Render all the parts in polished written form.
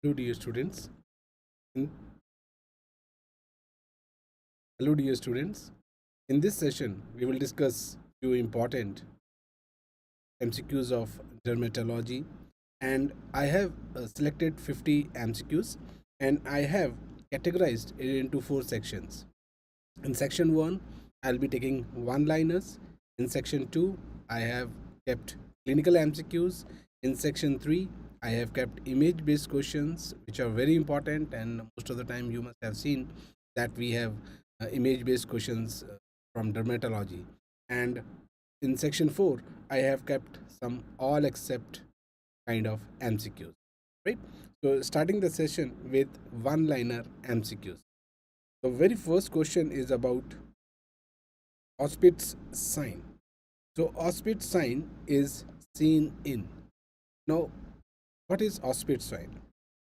Hello dear students. In, Hello dear students. In this session, we will discuss few important MCQs of dermatology, and I have selected 50 MCQs, and I have categorized it into 4 sections. In section 1, I'll be taking one-liners. In section 2, I have kept clinical MCQs. In section 3, I have kept image-based questions, which are very important, and most of the time you must have seen that we have image-based questions from dermatology. And in section 4, I have kept some all except kind of MCQs, right? So starting the session with one-liner MCQs. The very first question is about Opit sign. So Opit sign is seen in. Now, what is Opit sign?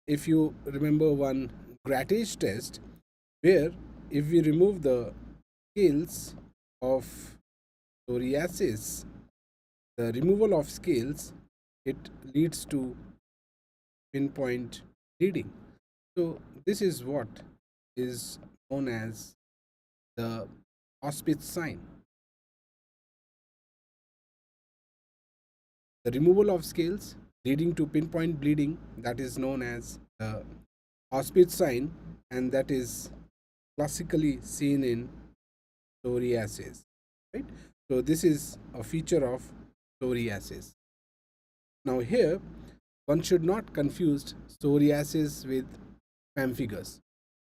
If you remember one Grattage test, where if we remove the scales of psoriasis, the removal of scales, it leads to pinpoint bleeding. So this is what is known as the Opit sign. The removal of scales leading to pinpoint bleeding, that is known as the Opit sign, and that is classically seen in psoriasis, right? So this is a feature of psoriasis. Now here, one should not confuse psoriasis with pemphigus.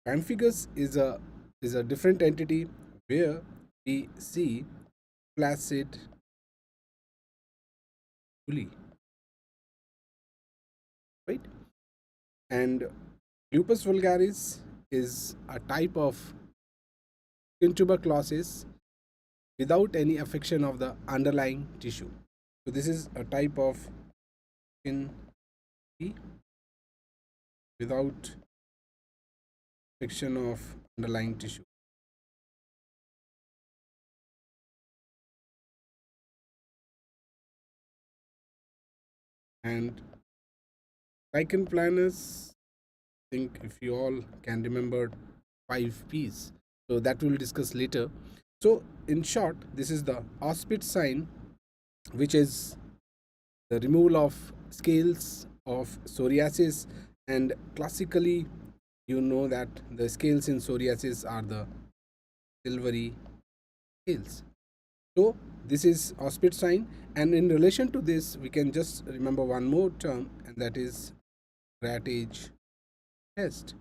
Pemphigus is a different entity where we see flaccid uli, right? And lupus vulgaris is a type of skin tuberculosis without any affection of the underlying tissue. So this is a type of skin without affection of underlying tissue. And lichen planus, I think if you all can remember 5 P's, so that we'll discuss later. So in short, this is the Opit sign, which is the removal of scales of psoriasis, and classically you know that the scales in psoriasis are the silvery scales. So this is Opit sign, and in relation to this we can just remember one more term, and that is Grattage test.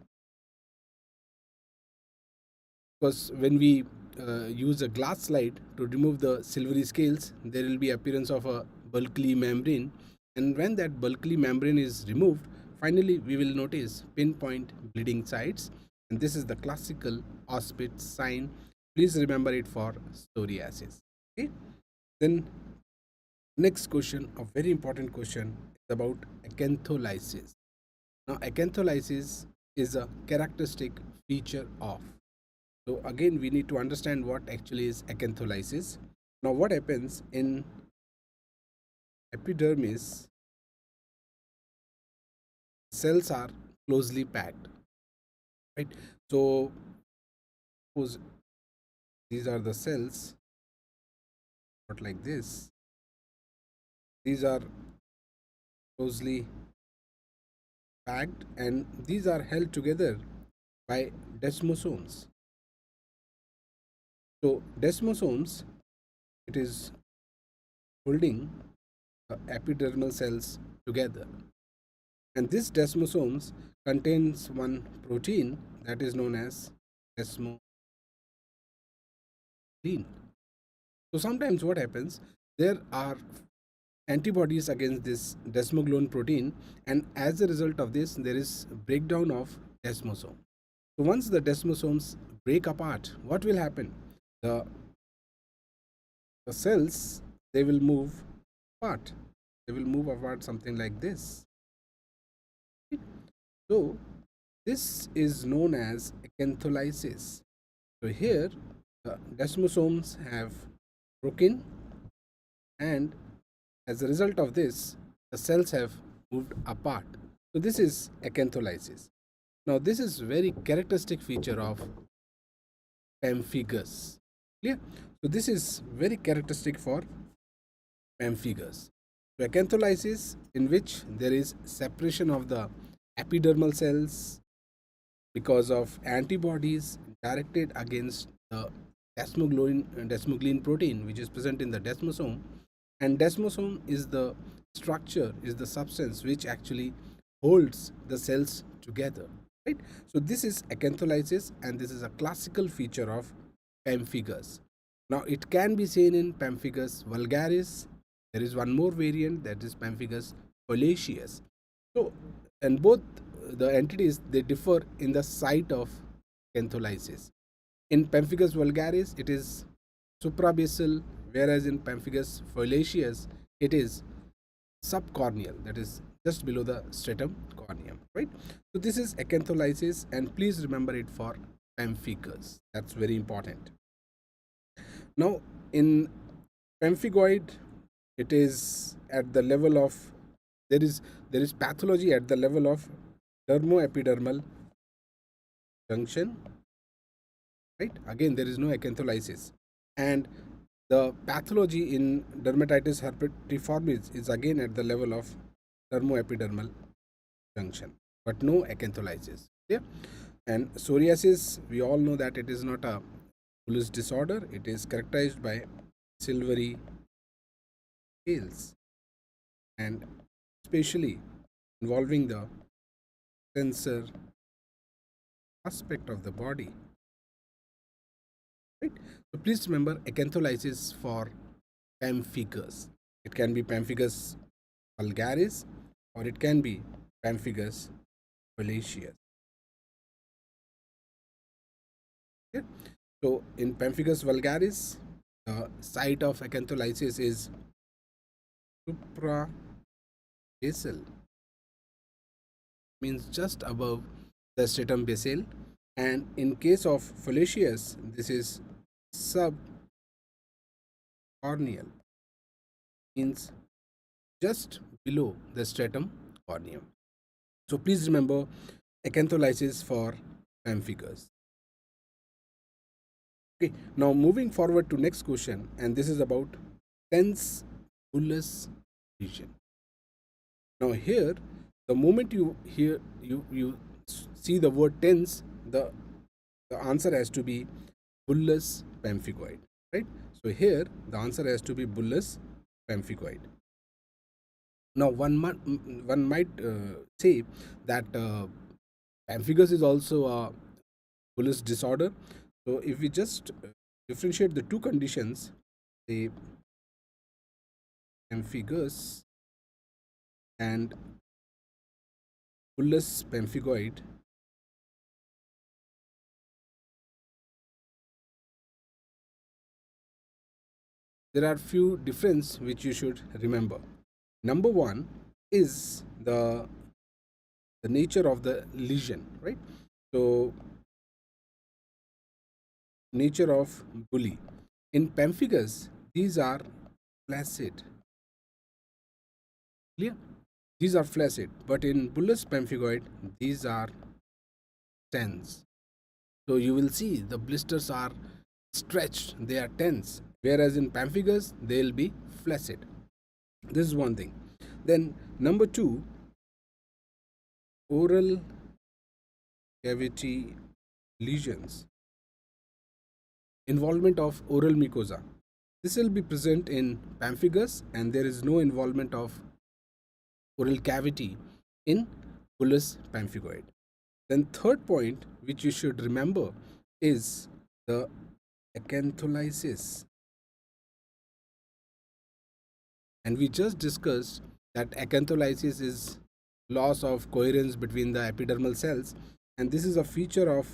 Because when we use a glass slide to remove the silvery scales, there will be appearance of a bulky membrane, and when that bulky membrane is removed, finally we will notice pinpoint bleeding sites, and this is the classical Opit sign. Please remember it for psoriasis. Okay, then next question, a very important question, is about acantholysis. Now acantholysis is a characteristic feature of. So again, we need to understand what actually is acantholysis. Now what happens in epidermis, cells are closely packed, right? So suppose these are the cells, not like this. These are closely packed, and these are held together by desmosomes. So desmosomes, it is holding the epidermal cells together, and this desmosomes contains one protein that is known as desmoglein. So sometimes what happens, there are antibodies against this desmoglein protein, and as a result of this there is breakdown of desmosome. So once the desmosomes break apart, what will happen? The cells, they will move apart. They will move apart something like this. So this is known as acantholysis. So here the desmosomes have broken, and as a result of this the cells have moved apart. So this is acantholysis. Now this is very characteristic feature of pemphigus. Clear? So this is very characteristic for pemphigus. So acantholysis, in which there is separation of the epidermal cells because of antibodies directed against the desmoglein protein which is present in the desmosome, and desmosome is the structure, is the substance which actually holds the cells together, right? So this is acantholysis, and this is a classical feature of pemphigus. Now it can be seen in pemphigus vulgaris. There is one more variant, that is pemphigus foliaceus. So, and both the entities, they differ in the site of acantholysis. In pemphigus vulgaris it is suprabasal, whereas in pemphigus foliaceus it is subcorneal, that is just below the stratum corneum, right? So this is acantholysis, and please remember it for pemphigus. That's very important. Now in pemphigoid, it is at the level of, there is pathology at the level of dermoepidermal junction, right? Again, there is no acantholysis, and the pathology in dermatitis herpetiformis is again at the level of dermoepidermal junction, but no acantholysis. Yeah. And psoriasis, we all know that it is not a Bullless disorder. It is characterized by silvery scales, and especially involving the sensor aspect of the body, right? So please remember acantholysis for pemphigus. It can be pemphigus vulgaris, or it can be pemphigus foliaceus. Okay? So in pemphigus vulgaris, the site of acantholysis is suprabasal, means just above the stratum basale, and in case of foliaceus this is subcorneal, means just below the stratum corneum. So please remember acantholysis for pemphigus. Okay, now moving forward to next question, and this is about tense Bullless lesion. Now here, the moment you hear you see the word tense, the answer has to be Bullless pemphigoid, right? So here the answer has to be Bullless pemphigoid. Now one might say that pemphigus is also a Bullless disorder. So if we just differentiate the two conditions, the pemphigus and Bullless pemphigoid, there are few differences which you should remember. Number one is the nature of the lesion, right? So nature of bully. In pemphigus, these are flaccid. Clear? These are flaccid, but in Bullless pemphigoid, these are tense. So you will see the blisters are stretched, they are tense, whereas in pemphigus they will be flaccid. This is one thing. Then number two, oral cavity lesions, involvement of oral mucosa. This will be present in pemphigus, and there is no involvement of oral cavity in Bullless pemphigoid. Then third point which you should remember is the acantholysis. And we just discussed that acantholysis is loss of coherence between the epidermal cells, and this is a feature of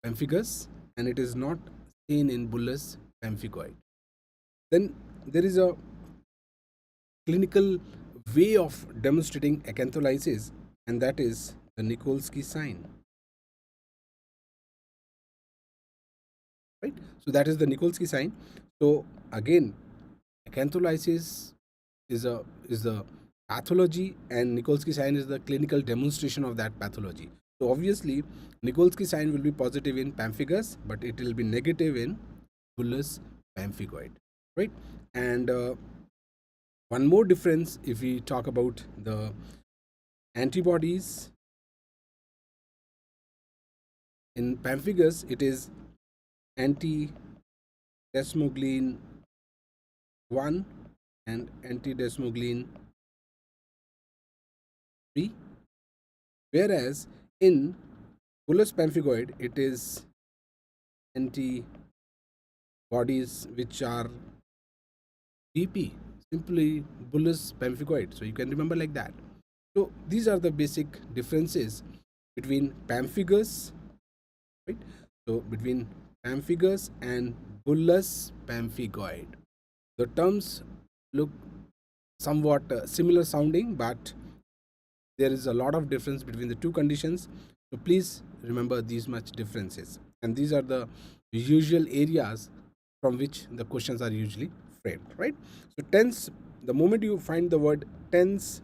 pemphigus, and it is not seen in Bullless pemphigoid. Then there is a clinical way of demonstrating acantholysis, and that is the Nikolsky sign, right? So that is the Nikolsky sign. So again, acantholysis is a pathology, and Nikolsky sign is the clinical demonstration of that pathology. So obviously, Nikolsky sign will be positive in pemphigus, but it will be negative in bullous pemphigoid, right? And one more difference, if we talk about the antibodies in pemphigus, it is anti-desmoglein 1 and anti-desmoglein 3, whereas in bullous pemphigoid it is antibodies which are BP, simply bullous pemphigoid. So you can remember like that. So these are the basic differences between pemphigus, right? So between pemphigus and bullous pemphigoid, the terms look somewhat similar sounding, but there is a lot of difference between the two conditions. So please remember these much differences, and these are the usual areas from which the questions are usually framed, right? So tense, the moment you find the word tense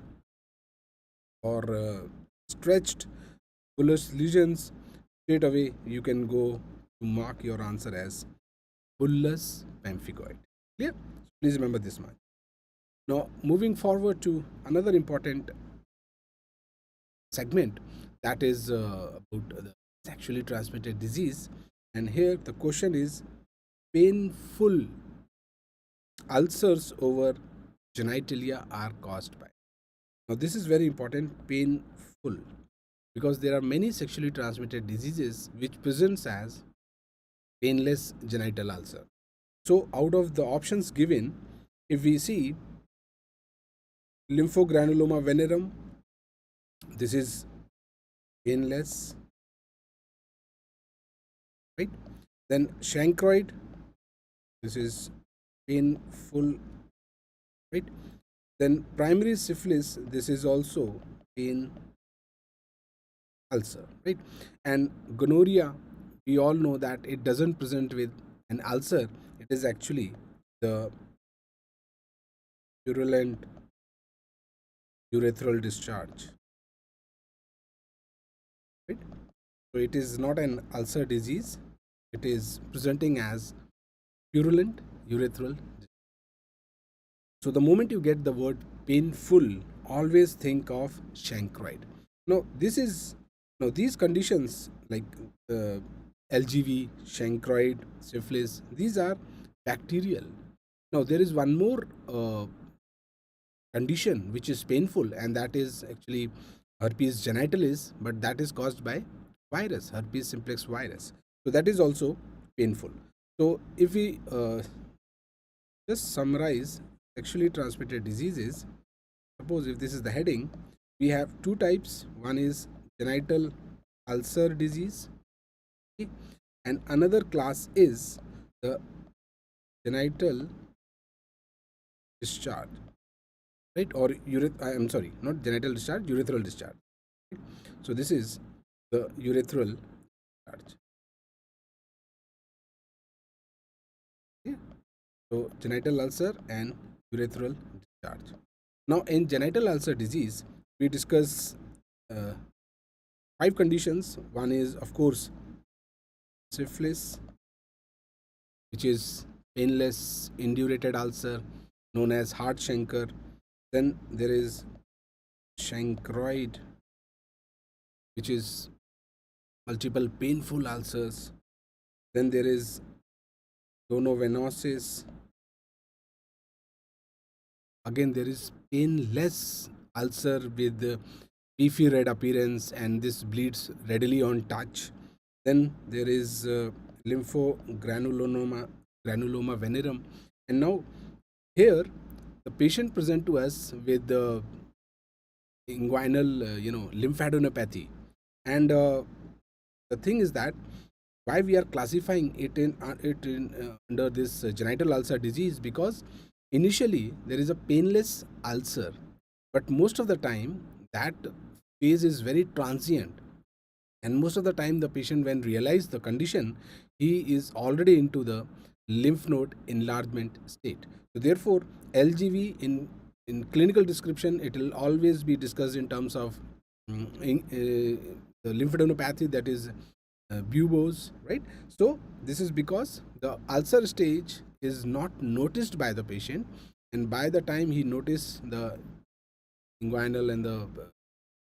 or stretched bullous lesions, straight away you can go to mark your answer as bullous pemphigoid. Clear? Please remember this much. Now moving forward to another important segment, that is about the sexually transmitted disease, and here the question is painful ulcers over genitalia are caused by. Now this is very important, painful, because there are many sexually transmitted diseases which presents as painless genital ulcer. So out of the options given, if we see lymphogranuloma venerum, this is painless, right? Then chancroid, this is painful, right? Then primary syphilis, this is also pain ulcer, right? And gonorrhea, we all know that it doesn't present with an ulcer, it is actually the purulent urethral discharge, right? So it is not an ulcer disease, it is presenting as purulent urethral discharge. So the moment you get the word painful, always think of chancroid. Now these conditions like LGV, chancroid, syphilis, these are bacterial. Now there is one more condition which is painful, and that is actually herpes genitalis, but that is caused by virus, herpes simplex virus. So that is also painful. So if we just summarize sexually transmitted diseases, suppose if this is the heading, we have two types. One is genital ulcer disease, okay, and another class is the genital discharge, right? Or I'm sorry, not genital discharge, urethral discharge. Okay? So this is the urethral discharge. Okay? So genital ulcer and urethral discharge. Now in genital ulcer disease, we discuss 5 conditions. One is of course syphilis, which is painless indurated ulcer known as hard chancre. Then there is chancroid, which is multiple painful ulcers. Then there is donovenosis. Again, there is painless ulcer with beefy red appearance, and this bleeds readily on touch. Then there is lymphogranuloma venerum, and now here the patient present to us with the inguinal lymphadenopathy, and the thing is that why we are classifying it in under this genital ulcer disease, because initially there is a painless ulcer, but most of the time that phase is very transient, and most of the time the patient, when realize the condition, he is already into the lymph node enlargement state. So therefore LGV in in clinical description, it will always be discussed in terms of the lymphadenopathy, that is buboes, right? So this is because the ulcer stage is not noticed by the patient, and by the time he notices the inguinal and the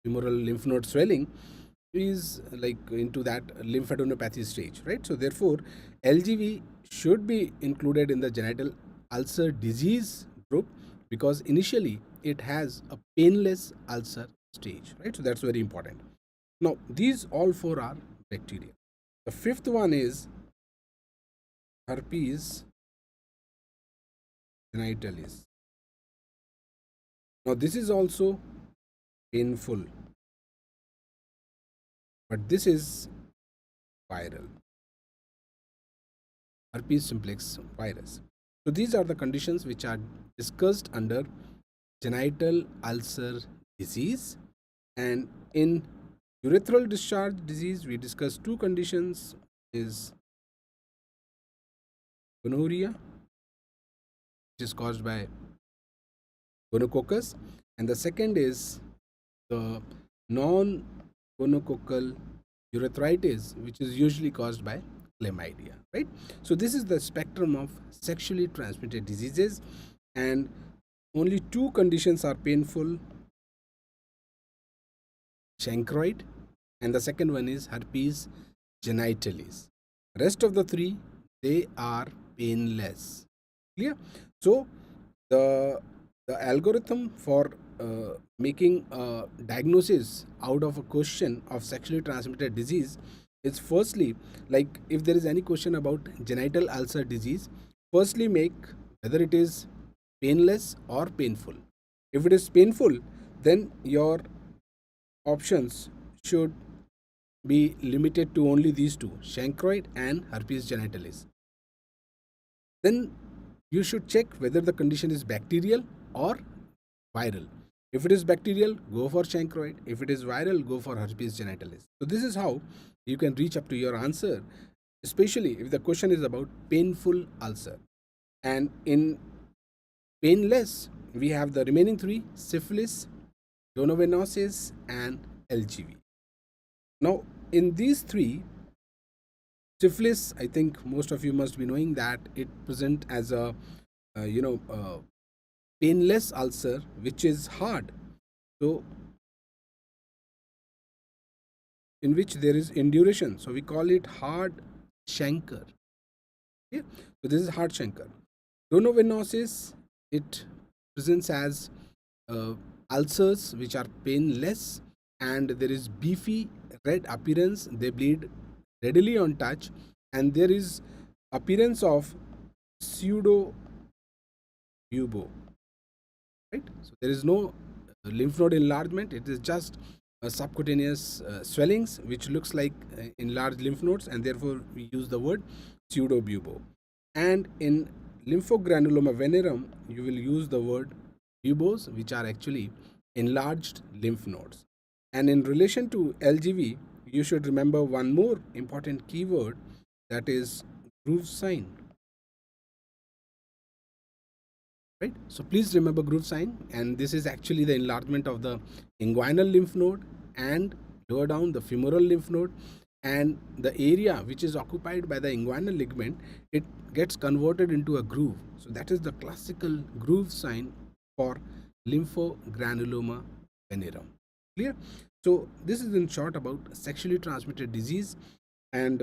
femoral lymph node swelling, is like into that lymphadenopathy stage, right? So therefore, LGV should be included in the genital ulcer disease group, because initially it has a painless ulcer stage, right? So that's very important. Now these all four are bacteria. The fifth one is herpes genitalis. Now this is also painful, but this is viral. Herpes simplex virus. So these are the conditions which are discussed under genital ulcer disease. And in urethral discharge disease, we discuss two conditions: is gonorrhea, which is caused by gonococcus, and the second is the non-gonococcal urethritis, which is usually caused by chlamydia, right? So this is the spectrum of sexually transmitted diseases, and only two conditions are painful: chancroid, and the second one is herpes genitalis. Rest of the three, they are painless. Clear? So the algorithm for making a diagnosis out of a question of sexually transmitted disease is, firstly, like if there is any question about genital ulcer disease, firstly make whether it is painless or painful. If it is painful, then your options should be limited to only these two, chancroid and herpes genitalis. Then you should check whether the condition is bacterial or viral. If it is bacterial, go for chancroid. If it is viral, go for herpes genitalis. So this is how you can reach up to your answer, especially if the question is about painful ulcer. And in painless, we have the remaining three: syphilis, gonorrhea, and LGV. Now, in these three, syphilis, I think most of you must be knowing that it presents as a painless ulcer, which is hard. So in which there is induration. So we call it hard chancre. Okay? So this is hard chancre. Gonorrhea, it presents as ulcers which are painless, and there is beefy red appearance. They bleed readily on touch, and there is appearance of pseudo bubo, right? So there is no lymph node enlargement. It is just subcutaneous swellings which looks like enlarged lymph nodes, and therefore we use the word pseudo bubo. And in lymphogranuloma venerum, you will use the word bubos, which are actually enlarged lymph nodes. And in relation to LGV, you should remember one more important keyword, that is groove sign. Right? So please remember groove sign, and this is actually the enlargement of the inguinal lymph node and lower down the femoral lymph node, and the area which is occupied by the inguinal ligament, it gets converted into a groove. So that is the classical groove sign for lymphogranuloma venerum. Clear? So this is in short about sexually transmitted disease, and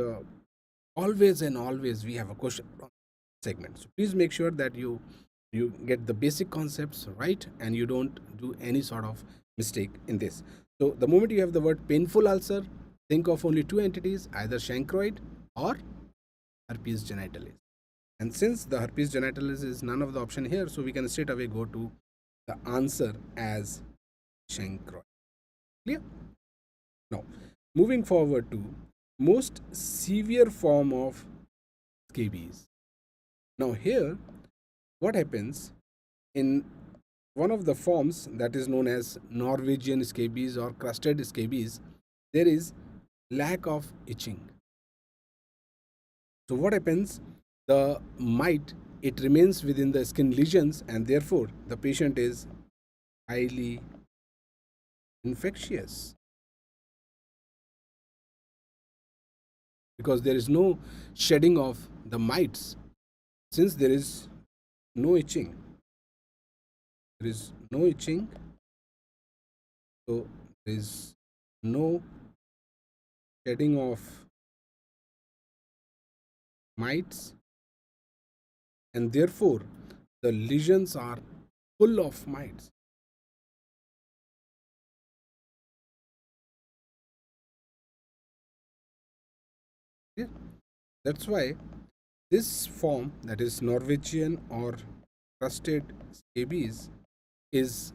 always and always we have a question segment. So please make sure that you get the basic concepts right, and you don't do any sort of mistake in this. So the moment you have the word painful ulcer, think of only two entities, either chancroid or herpes genitalis. And since the herpes genitalis is none of the option here, so we can straight away go to the answer as chancroid. Clear? Now, moving forward to most severe form of scabies. Now here, what happens in one of the forms that is known as Norwegian scabies or crusted scabies, there is lack of itching. So what happens? The mite, it remains within the skin lesions, and therefore the patient is highly infectious because there is no shedding of the mites. Since there is no itching, there is no itching, so there is no shedding of mites, and therefore the lesions are full of mites. Yeah. That's why this form, that is Norwegian or crusted scabies, is,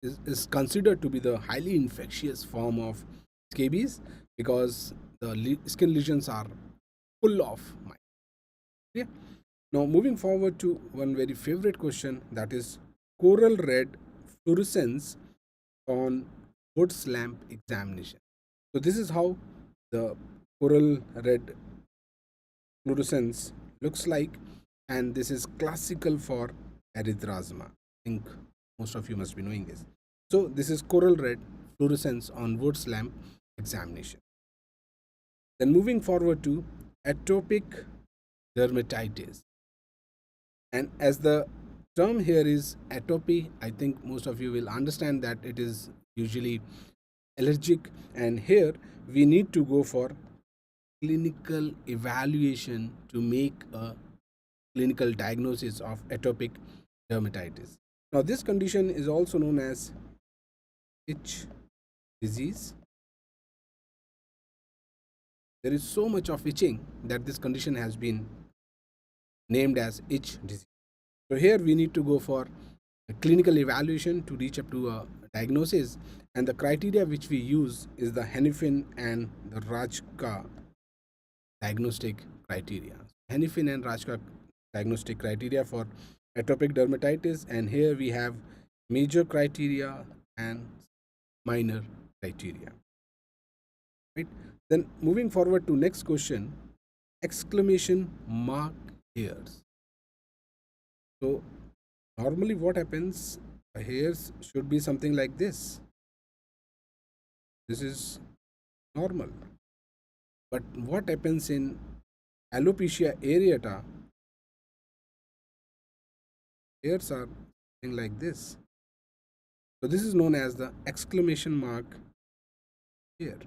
is considered to be the highly infectious form of scabies because the skin lesions are full of mites. Yeah. Now, moving forward to one very favorite question, that is coral red fluorescence on Wood's lamp examination. So, this is how the coral red fluorescence looks like, and this is classical for erythrasma. I think most of you must be knowing this. So, this is coral red fluorescence on Wood's lamp examination. Then, moving forward to atopic dermatitis. And as the term here is atopy, I think most of you will understand that it is usually allergic, and here we need to go for clinical evaluation to make a clinical diagnosis of atopic dermatitis. Now, this condition is also known as itch disease. There is so much of itching that this condition has been named as itch disease. So here we need to go for a clinical evaluation to reach up to a diagnosis, and the criteria which we use is the Hennepin and the Rajka diagnostic criteria. Hennepin and Rajka diagnostic criteria for atopic dermatitis, and here we have major criteria and minor criteria. Right? Then moving forward to next question, exclamation mark hairs. So normally what happens, hairs should be something like this. This is normal. But what happens in alopecia areata, hairs are something like this. So this is known as the exclamation mark here.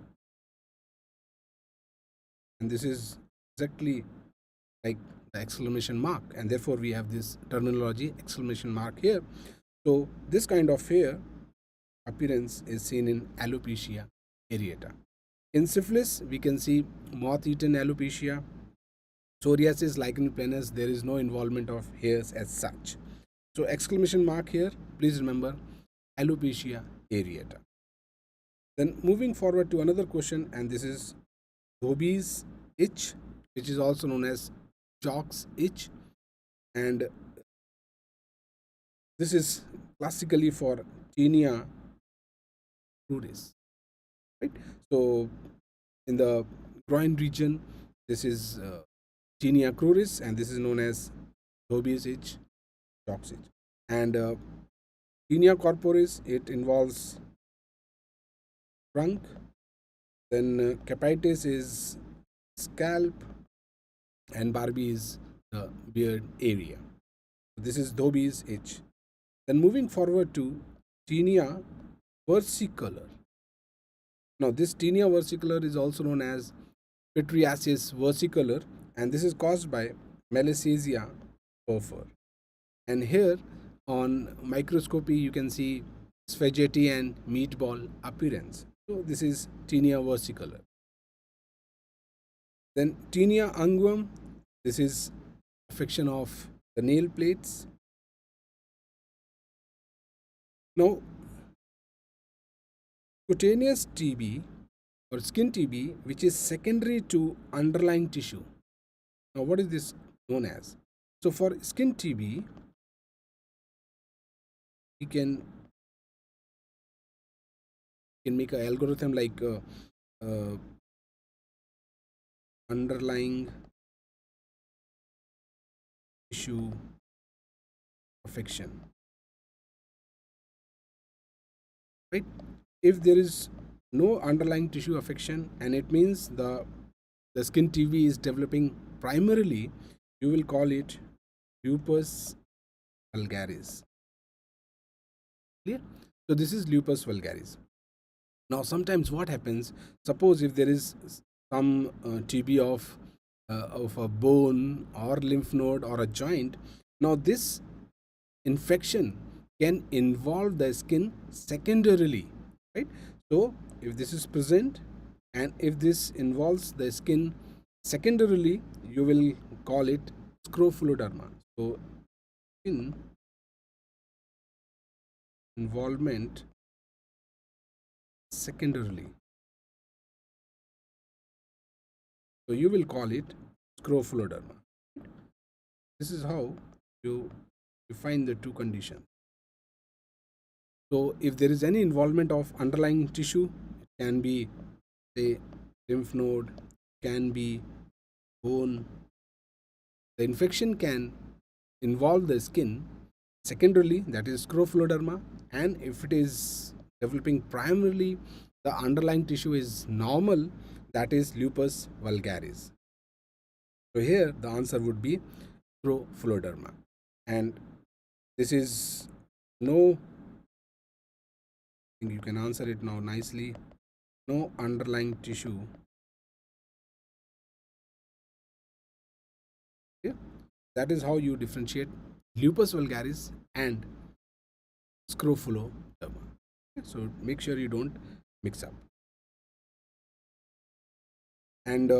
And this is exactly like the exclamation mark, and therefore we have this terminology exclamation mark here. So this kind of hair appearance is seen in alopecia areata. In syphilis, we can see moth-eaten alopecia. Psoriasis, lichen planus, there is no involvement of hairs as such. So exclamation mark here, please remember alopecia areata. Then moving forward to another question, and this is Dobie's itch, which is also known as Jock's itch, and this is classically for Tinea cruris. Right? So in the groin region, this is Tinea cruris, and this is known as Dobie's itch, Jock's itch. And Tinea corporis, it involves trunk. Then capitis is scalp, and Barbie is the beard area. This is Dobie's itch. Then moving forward to Tinea versicolor. Now this Tinea versicolor is also known as Pityriasis versicolor, and this is caused by Malassezia furfur. And here on microscopy you can see spaghetti and meatball appearance. So this is Tinea versicolor. Then Tinea unguum, this is affection of the nail plates. Now cutaneous TB or skin TB, which is secondary to underlying tissue. Now what is this known as? So for skin TB, we can make an algorithm like underlying tissue affection. right? If there is no underlying tissue affection, and it means the skin TV is developing primarily, you will call it lupus vulgaris. Clear? So this is lupus vulgaris. Now sometimes what happens, suppose if there is some TB of a bone or lymph node or a joint, now this infection can involve the skin secondarily, right? So if this is present and if this involves the skin secondarily, you will call it scrofuloderma. So skin involvement secondarily, so you will call it scrofuloderma. This is how you define the two conditions. So if there is any involvement of underlying tissue, it can be say lymph node, can be bone. The infection can involve the skin secondarily, that is scrofuloderma, and if it is developing primarily, the underlying tissue is normal, that is lupus vulgaris. So here the answer would be scrofuloderma, and this is no, you can answer it now nicely, no underlying tissue. Okay? That is how you differentiate lupus vulgaris and scrofuloderma. Okay? So make sure you don't mix up. And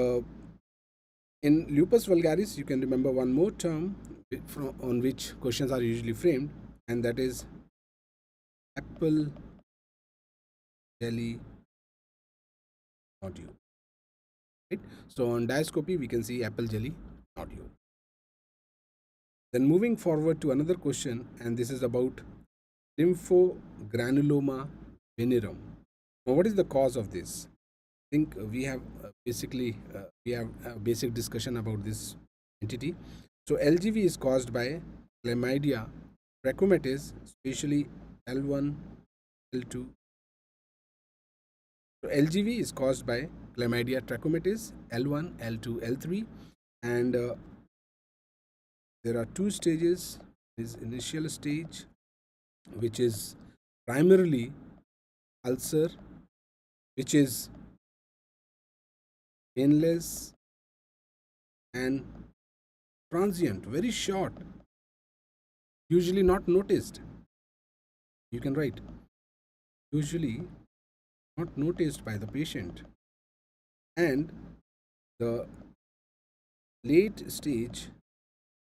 in lupus vulgaris, you can remember one more term on which questions are usually framed, and that is apple jelly nodule. Right? So on diascopy, we can see apple jelly nodule. Then moving forward to another question, and this is about lymphogranuloma venereum. Now, what is the cause of this? I think we have we have a basic discussion about this entity. So LGV is caused by chlamydia trachomatis, especially L1, L2. So LGV is caused by chlamydia trachomatis, L1, L2, L3, and there are two stages. This initial stage, which is primarily ulcer, which is painless and transient, very short, usually not noticed. You can write usually not noticed by the patient. And the late stage,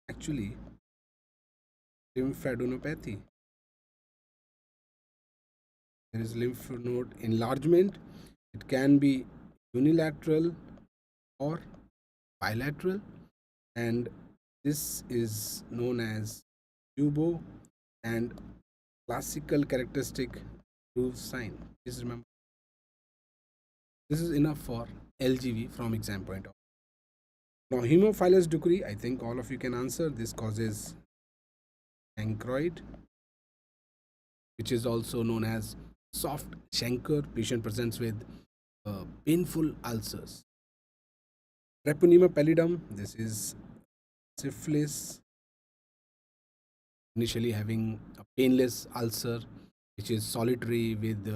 actually lymphadenopathy. There is lymph node enlargement. It can be unilateral or bilateral, and this is known as UBO, and classical characteristic Rule sign. Please remember, this is enough for LGV from exam point of view. Now, hemophilus ducrei, I think all of you can answer. This causes chancroid, which is also known as soft chancre. Patient presents with painful ulcers. Treponema pallidum, this is syphilis, initially having a painless ulcer, which is solitary with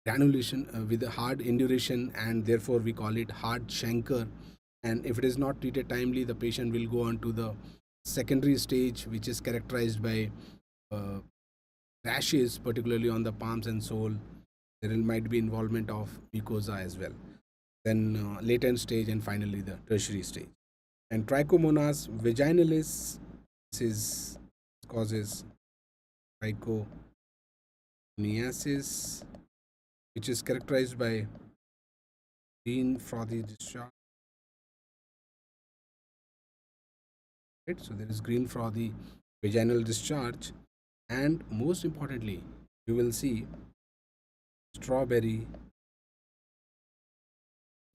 granulation, with a hard induration, and therefore we call it hard chancre. And if it is not treated timely, the patient will go on to the secondary stage, which is characterized by rashes, particularly on the palms and sole. There might be involvement of mucosa as well. Then latent stage, and finally the tertiary stage. And Trichomonas vaginalis, this is causes trichomoniasis, which is characterized by green frothy discharge. Right? So there is green frothy vaginal discharge, and most importantly, you will see strawberry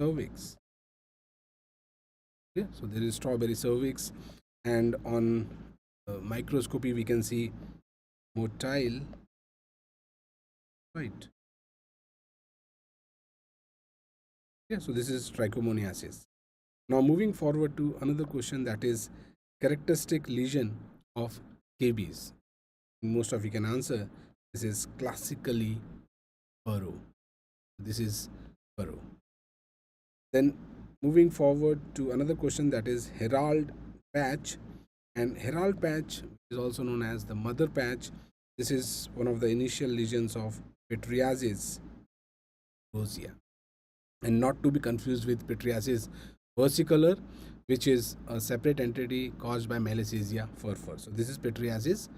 cervix. Okay? So there is strawberry cervix, and on microscopy we can see motile Right. Yeah, so this is trichomoniasis. Now moving forward to another question, that is characteristic lesion of scabies. Most of you can answer. This is classically furrow. This is furrow. Then moving forward to another question, that is Herald Patch. And Herald Patch is also known as the mother patch. This is one of the initial lesions of pityriasis rosea, and not to be confused with pityriasis versicolor, which is a separate entity caused by Malassezia furfur. So this is pityriasis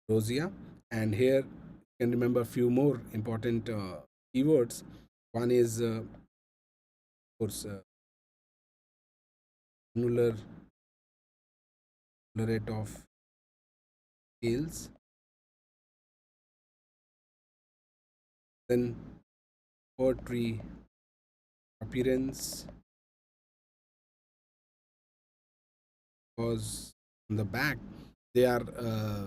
rosea, and here you can remember a few more important keywords. One is, of course, annular rate of scales, then poetry appearance, because on the back they are uh,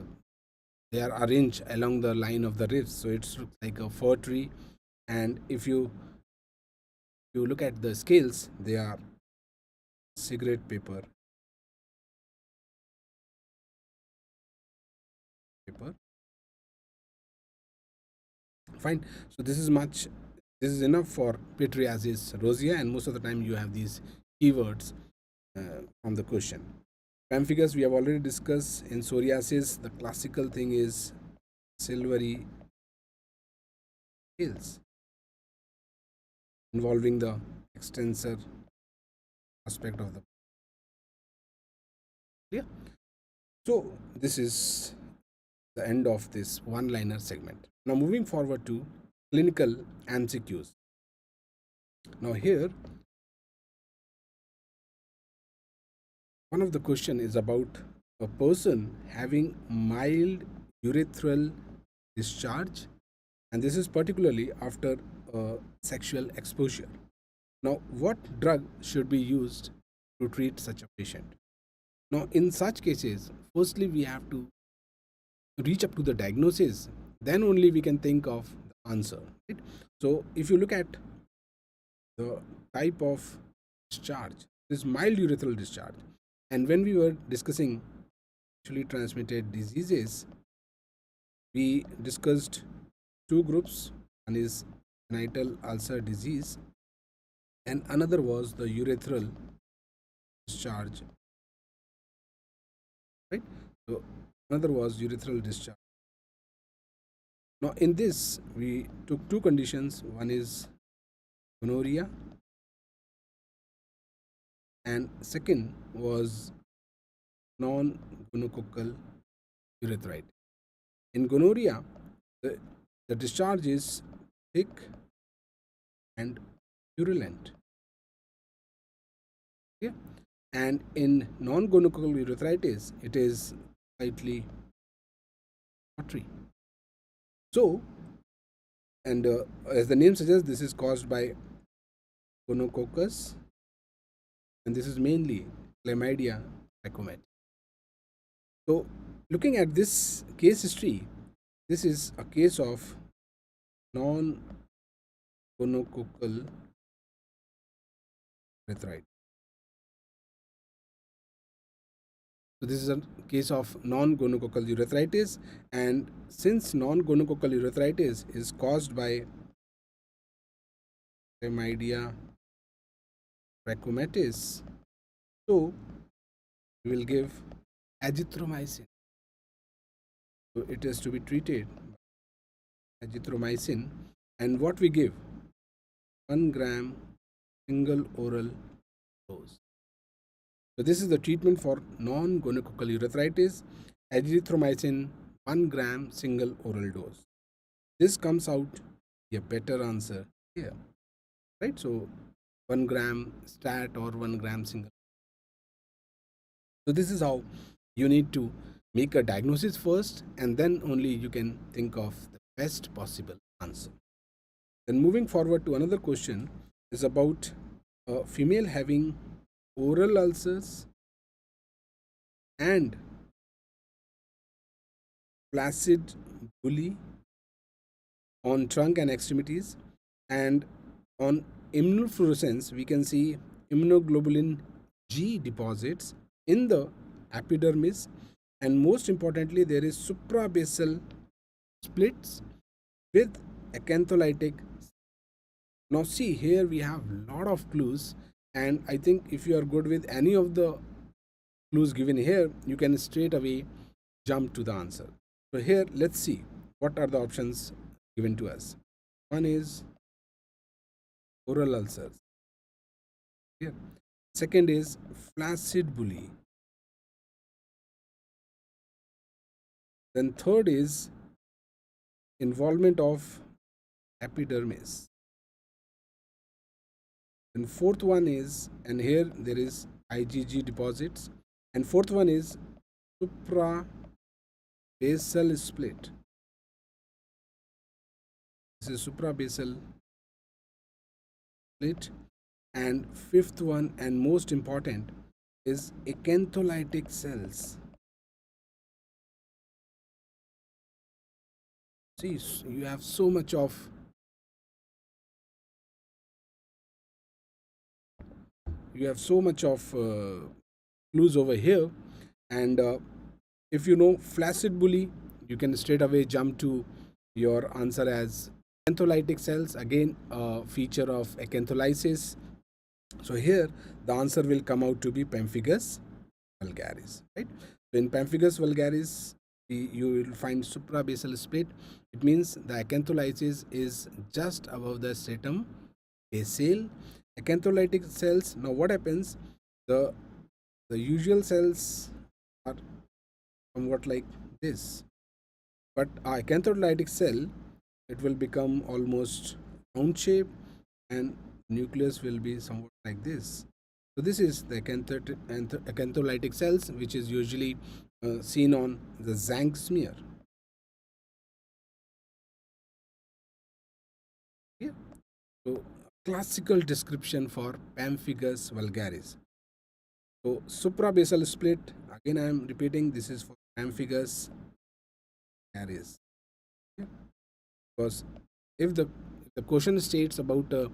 they are arranged along the line of the ribs, so it looks like a fir tree. And if you look at the scales, they are cigarette paper. Fine. So this is enough for pityriasis rosea, and most of the time you have these keywords from the question. Pemphigus we have already discussed. In psoriasis, the classical thing is silvery scales involving the extensor aspect of the, yeah. So this is the end of this one liner segment. Now moving forward to clinical MCQs. Now here one of the question is about a person having mild urethral discharge, and this is particularly after sexual exposure. Now what drug should be used to treat such a patient? Now in such cases, firstly we have to reach up to the diagnosis, then only we can think of the answer, right? So if you look at the type of discharge, this mild urethral discharge, and when we were discussing sexually transmitted diseases, we discussed two groups. One is genital ulcer disease, and another was the urethral discharge, right? So another was urethral discharge. Now in this we took two conditions. One is gonorrhea, and second was non-gonococcal urethritis. In gonorrhea, the discharge is thick and purulent. Okay? And in non-gonococcal urethritis, it is slightly watery. So, and as the name suggests, this is caused by gonococcus, and this is mainly chlamydia trachomatis. So, looking at this case history, this is a case of non-gonococcal urethritis. So this is a case of non-gonococcal urethritis, and since non-gonococcal urethritis is caused by chlamydia trachomatis, so we will give azithromycin. So it is to be treated azithromycin, and what we give, 1 gram single oral dose. So this is the treatment for non-gonococcal urethritis, azithromycin 1 gram single oral dose. This comes out a better answer here, right? So 1 gram stat or 1 gram single. So this is how you need to make a diagnosis first, and then only you can think of the best possible answer. Then moving forward to another question is about a female having oral ulcers and flaccid bully on trunk and extremities, and on immunofluorescence we can see immunoglobulin G deposits in the epidermis, and most importantly there is suprabasal splits with acantholytic. Now see, here we have lot of clues, and I think if you are good with any of the clues given here, you can straight away jump to the answer. So here let's see what are the options given to us. One is oral ulcers. Here. Second is flaccid bully. Then third is involvement of epidermis. And fourth one is, and here there is IgG deposits, and fourth one is suprabasal split. This is suprabasal split. And fifth one and most important is acantholytic cells. See, you have so much of clues over here, and if you know flaccid bully, you can straight away jump to your answer as acantholytic cells, again a feature of acantholysis. So here the answer will come out to be pemphigus vulgaris, right? So in pemphigus vulgaris you will find suprabasal split. It means the acantholysis is just above the stratum basale. Acantholytic cells, now what happens, the usual cells are somewhat like this, but our acantholytic cell, it will become almost round shape and nucleus will be somewhat like this. So this is the acantholytic cells, which is usually seen on the Zank smear. Yeah. So classical description for pemphigus vulgaris. So suprabasal split, again I am repeating, this is for pemphigus vulgaris. Yeah. Because if the question states about a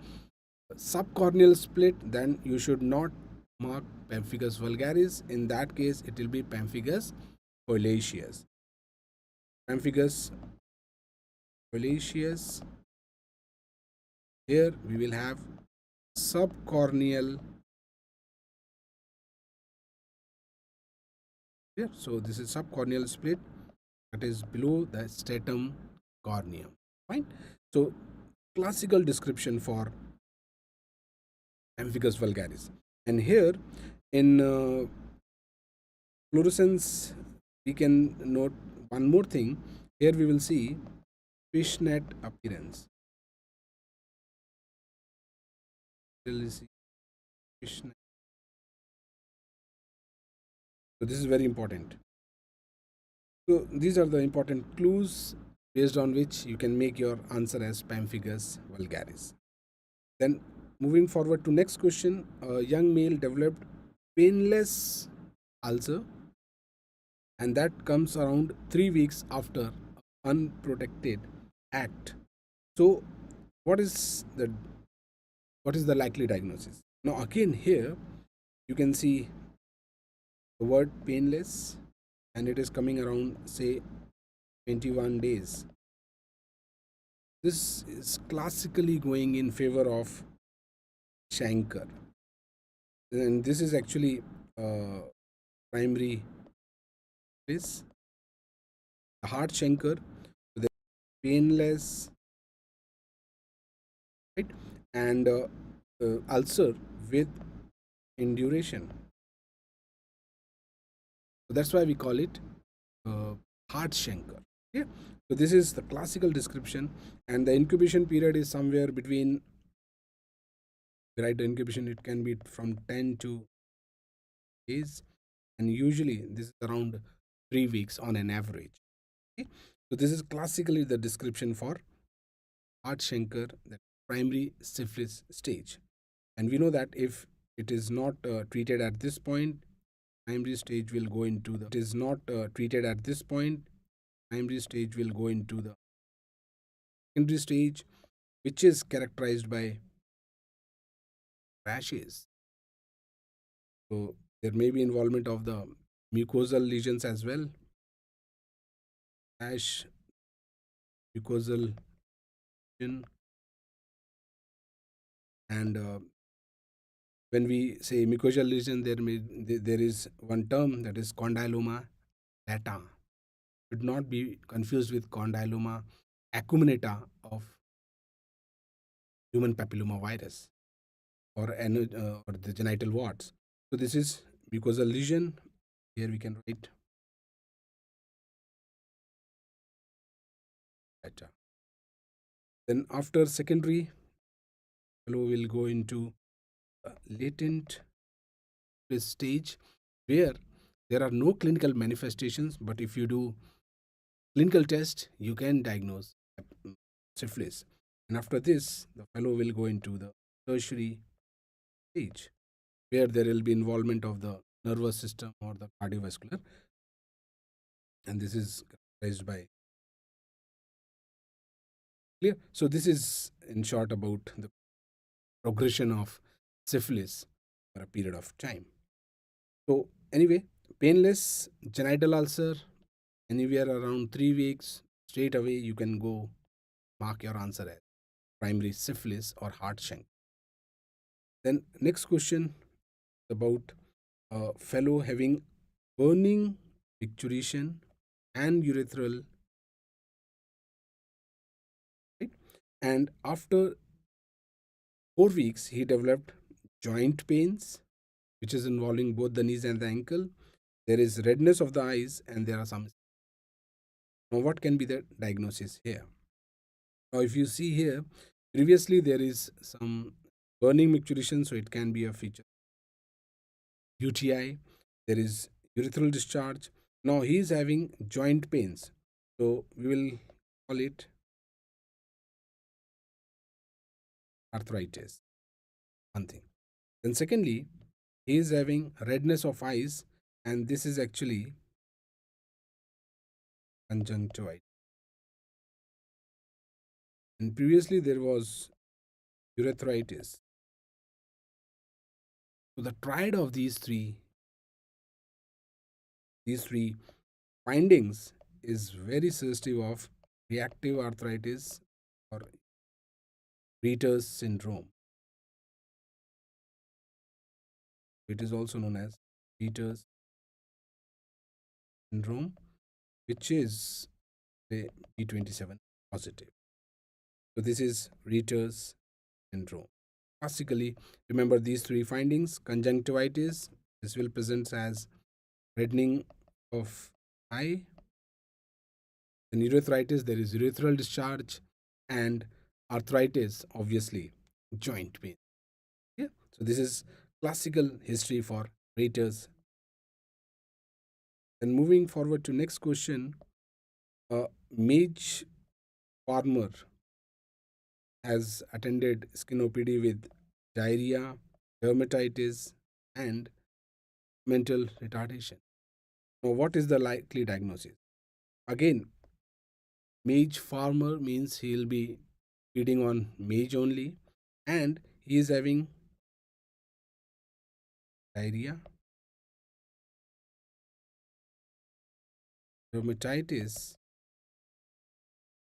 subcorneal split, then you should not mark pemphigus vulgaris. In that case, it will be pemphigus foliaceus. Pemphigus foliaceus. Here we will have subcorneal. Here, so this is subcorneal split that is below the stratum corneum. Fine. So classical description for pemphigus vulgaris. And here in fluorescence we can note one more thing. Here we will see fishnet appearance. Fishnet. So this is very important. So these are the important clues based on which you can make your answer as pemphigus vulgaris. Then moving forward to next question, a young male developed painless ulcer, and that comes around 3 weeks after unprotected act. So what is the likely diagnosis? Now again here you can see the word painless, and it is coming around say 21 days. This is classically going in favor of chancre, and this is actually primary place, the heart chancre, the painless, right, and ulcer with induration. So that's why we call it heart chancre. Yeah. So this is the classical description, and the incubation period is somewhere between, right, the incubation, it can be from 10 to days, and usually this is around 3 weeks on an average. Okay. So this is classically the description for heart chancre, the primary syphilis stage. And we know that if it is not treated at this point, primary stage will go into the, it is not treated at this point, primary stage will go into the secondary stage, which is characterized by rashes. So there may be involvement of the mucosal lesions as well. Rash, mucosal lesion, and when we say mucosal lesion, there is one term, that is condyloma lata. Should not be confused with condyloma acuminata of human papilloma virus, or the genital warts. So this is mucosal lesion. Here we can write lata. Then after secondary, fellow will go into latent stage, where there are no clinical manifestations, but if you do clinical test, you can diagnose syphilis. And after this, the fellow will go into the tertiary stage, where there will be involvement of the nervous system or the cardiovascular, and this is characterized by clear. So this is in short about the progression of syphilis for a period of time. So anyway, painless genital ulcer, anywhere around 3 weeks, straight away you can go mark your answer as primary syphilis or heart shank. Then next question about a fellow having burning picturation and urethral, right? And after 4 weeks, he developed joint pains, which is involving both the knees and the ankle. There is redness of the eyes, and there are some. Now, what can be the diagnosis here? Now, if you see here, previously there is some burning micturition, so it can be a feature. UTI, there is urethral discharge. Now he is having joint pains, so we will call it arthritis. One thing. Then secondly, he is having redness of eyes, and this is actually conjunctivitis. And previously there was urethritis. So the triad of these three findings is very suggestive of reactive arthritis or Reiter's syndrome. It is also known as Reiter's syndrome, which is the P27 positive. So this is Reiter's syndrome. Classically, remember these three findings: conjunctivitis, this will present as reddening of eye. In urethritis, there is urethral discharge, and arthritis, obviously, joint pain. Yeah. So this is classical history for Reiter's. Then moving forward to next question, a mage farmer has attended skin OPD with diarrhea, dermatitis, and mental retardation. Now, what is the likely diagnosis? Again, mage farmer means he'll be feeding on mage only, and he is having diarrhea, dermatitis,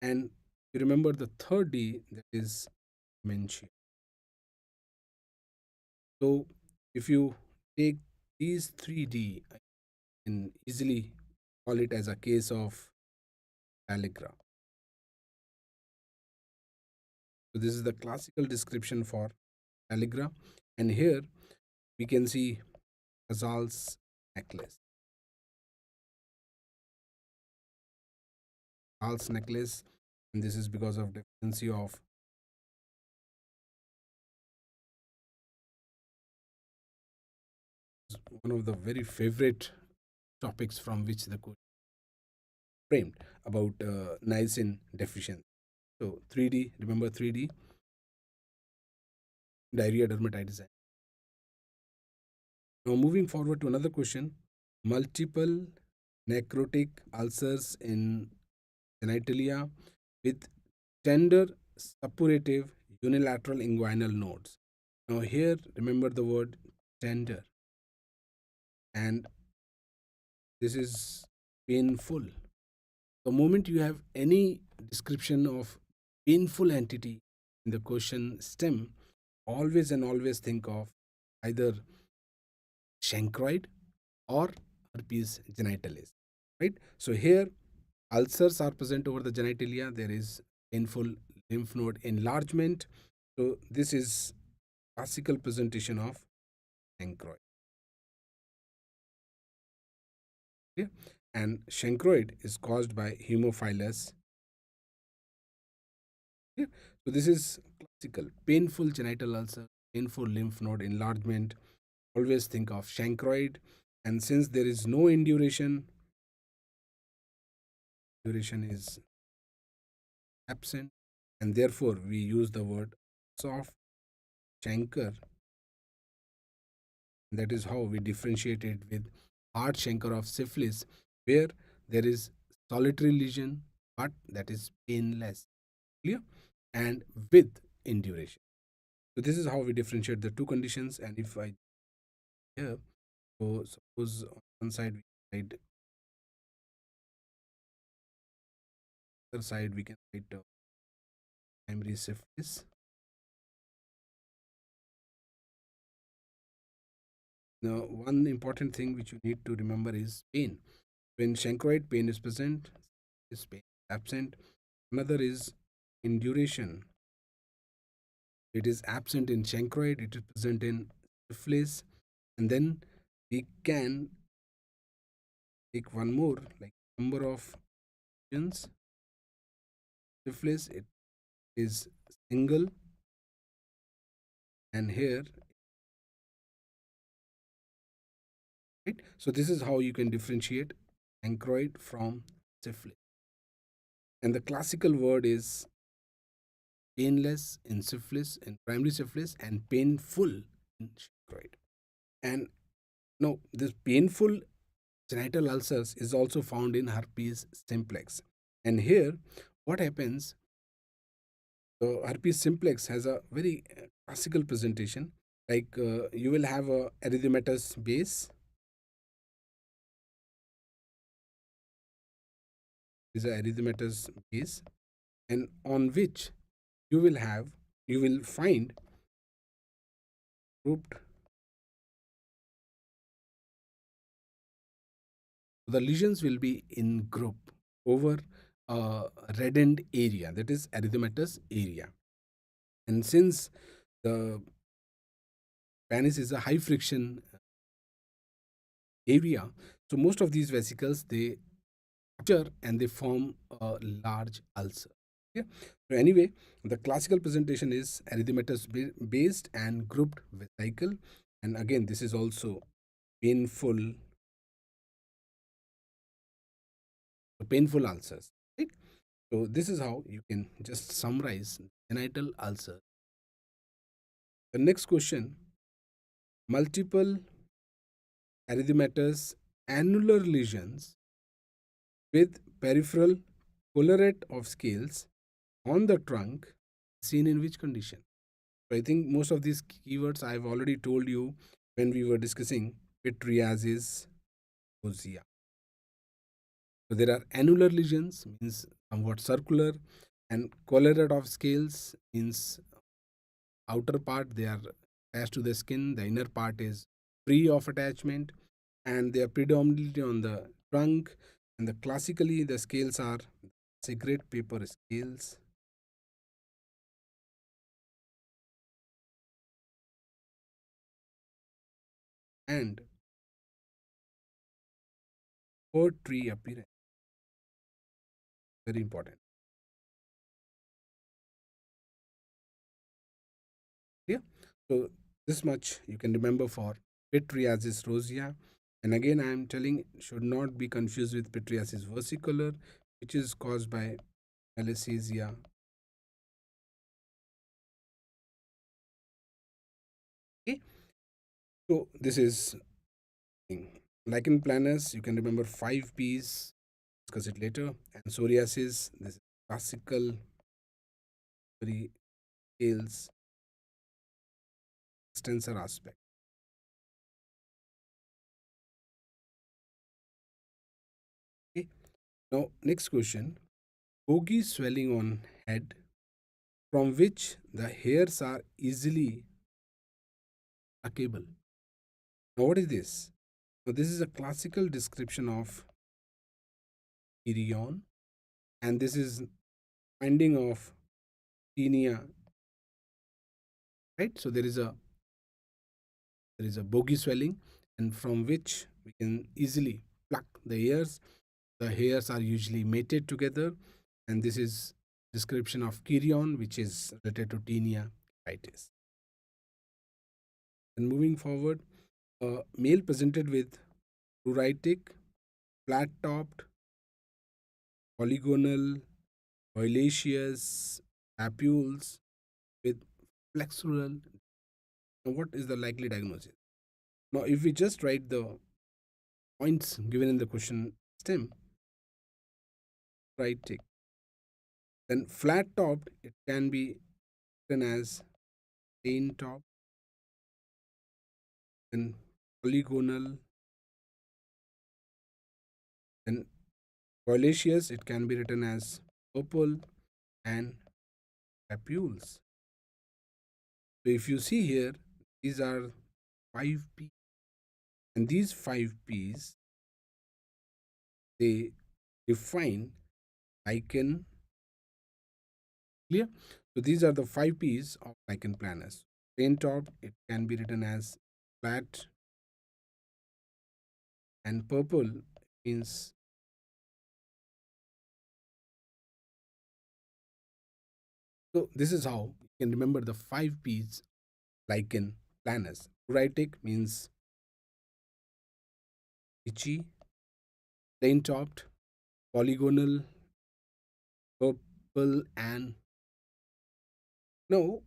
and you remember the third D, that is dementia. So, if you take these 3D, I can easily call it as a case of Allegra. So, this is the classical description for Allegra, and here we can see Casal's necklace. Casal's necklace, and this is because of deficiency of one of the very favorite topics from which the coach framed about niacin deficiency. So 3D, remember 3D, diarrhea, dermatitis. Now moving forward to another question, multiple necrotic ulcers in genitalia with tender, suppurative, unilateral inguinal nodes. Now, here remember the word tender, and this is painful. The moment you have any description of painful entity in the question stem, always and always think of either chancroid or herpes genitalis, right? So here ulcers are present over the genitalia. There is painful lymph node enlargement. So this is classical presentation of chancroid. Okay? And chancroid is caused by hemophilus. Okay? So this is classical painful genital ulcer, painful lymph node enlargement. Always think of chancroid. And since there is no induration, duration is absent, and therefore we use the word soft chancre. That is how we differentiate it with hard chancre of syphilis, where there is solitary lesion, but that is painless, clear, and with induration. So this is how we differentiate the two conditions. And if I here, so suppose on one side we write, other side we can write primary syphilis. Now, one important thing which you need to remember is pain. When chancroid pain is present, is pain absent. Another is induration. It is absent in chancroid, it is present in syphilis. And then we can take one more, like number of lesions. Syphilis, it is single, and here, right? So this is how you can differentiate chancroid from syphilis. And the classical word is painless in syphilis, in primary syphilis, and painful in chancroid. And no, this painful genital ulcers is also found in herpes simplex. And here, what happens? So herpes simplex has a very classical presentation. Like you will have a erythematous base. Is a erythematous base, and on which you will find grouped. The lesions will be in group over a reddened area, that is erythematous area. And since the penis is a high friction area, so most of these vesicles they rupture and they form a large ulcer. Okay? So anyway, the classical presentation is erythematous based and grouped vesicle, and again this is also painful painful ulcers. Right? So this is how you can just summarize genital ulcer. The next question: multiple erythematous annular lesions with peripheral collarate of scales on the trunk seen in which condition? So I think most of these keywords I've already told you when we were discussing pityriasis rosea. So there are annular lesions, means somewhat circular, and collarate of scales means outer part they are attached to the skin, the inner part is free of attachment, and they are predominantly on the trunk. And the classically the scales are cigarette paper scales, and tree appearance. Very important. Yeah. So this much you can remember for pityriasis rosea. And again, I am telling should not be confused with pityriasis versicolor, which is caused by malassezia. Okay. So this is lichen planus. You can remember 5 P's. Discuss it later. And psoriasis. This is classical very scales extensor aspect. Okay. Now, next question. Bogie swelling on head from which the hairs are easily pluckable. Now, what is this? Now, this is a classical description of Irion, and this is finding of tinea, right? So there is a bogie swelling, and from which we can easily pluck the hairs. The hairs are usually mated together, and this is description of Kirion, which is related to tinea itis. And moving forward, a male presented with ruritic, flat-topped, polygonal, violaceous papules with flexural. Now, what is the likely diagnosis? Now, if we just write the points given in the question stem, ruritic, then flat-topped, it can be written as plain top, then polygonal, then violaceous, it can be written as purple, and papules. So if you see here, these are 5P, and these 5Ps, they define lichen. Clear? So these are the 5Ps of lichen planus. Plain top, it can be written as flat, and purple means. So this is how you can remember the 5Ps lichen planus. Ruritic means itchy, plain topped, polygonal, purple, and now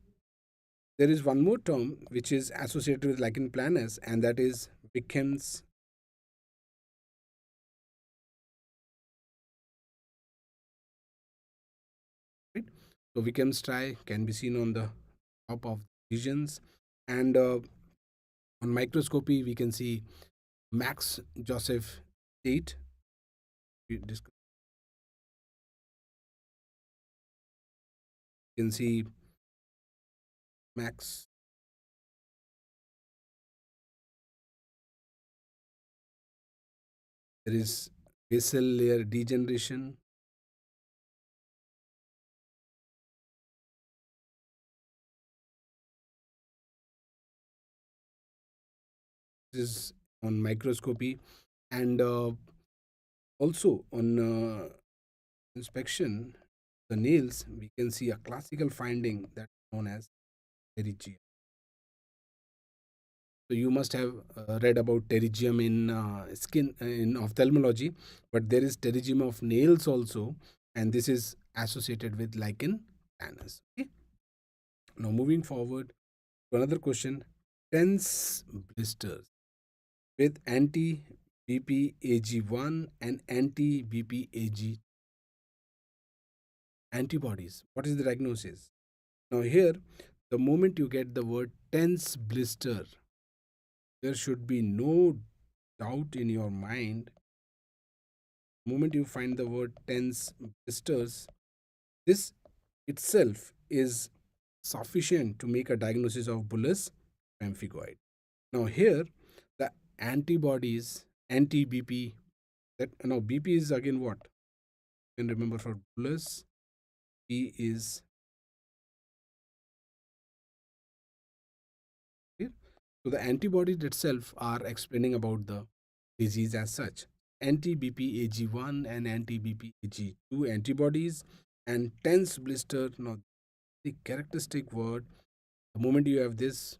there is one more term which is associated with lichen planus, and that is Wickham's. Right? So Wickham's try can be seen on the top of lesions, and on microscopy we can see Max Joseph Tate. You can see Max. There is basal layer degeneration. This is on microscopy, and also on inspection the nails we can see a classical finding that's known as pterygium. So you must have read about pterygium in skin in ophthalmology, but there is pterygium of nails also, and this is associated with lichen planus. Okay. Now moving forward to another question: tense blisters with anti BPAG1 and anti BPAG antibodies. What is the diagnosis? Now here, the moment you get the word tense blister, there should be no doubt in your mind. The moment you find the word tense blisters, this itself is sufficient to make a diagnosis of bullous pemphigoid. Now here, the antibodies, anti-BP, that now BP is again what? You can remember for bullous, B is here. So the antibodies itself are explaining about the disease as such. Anti-BPAG1 and anti-BPAG2 antibodies, and tense blister. Now the characteristic word, the moment you have this,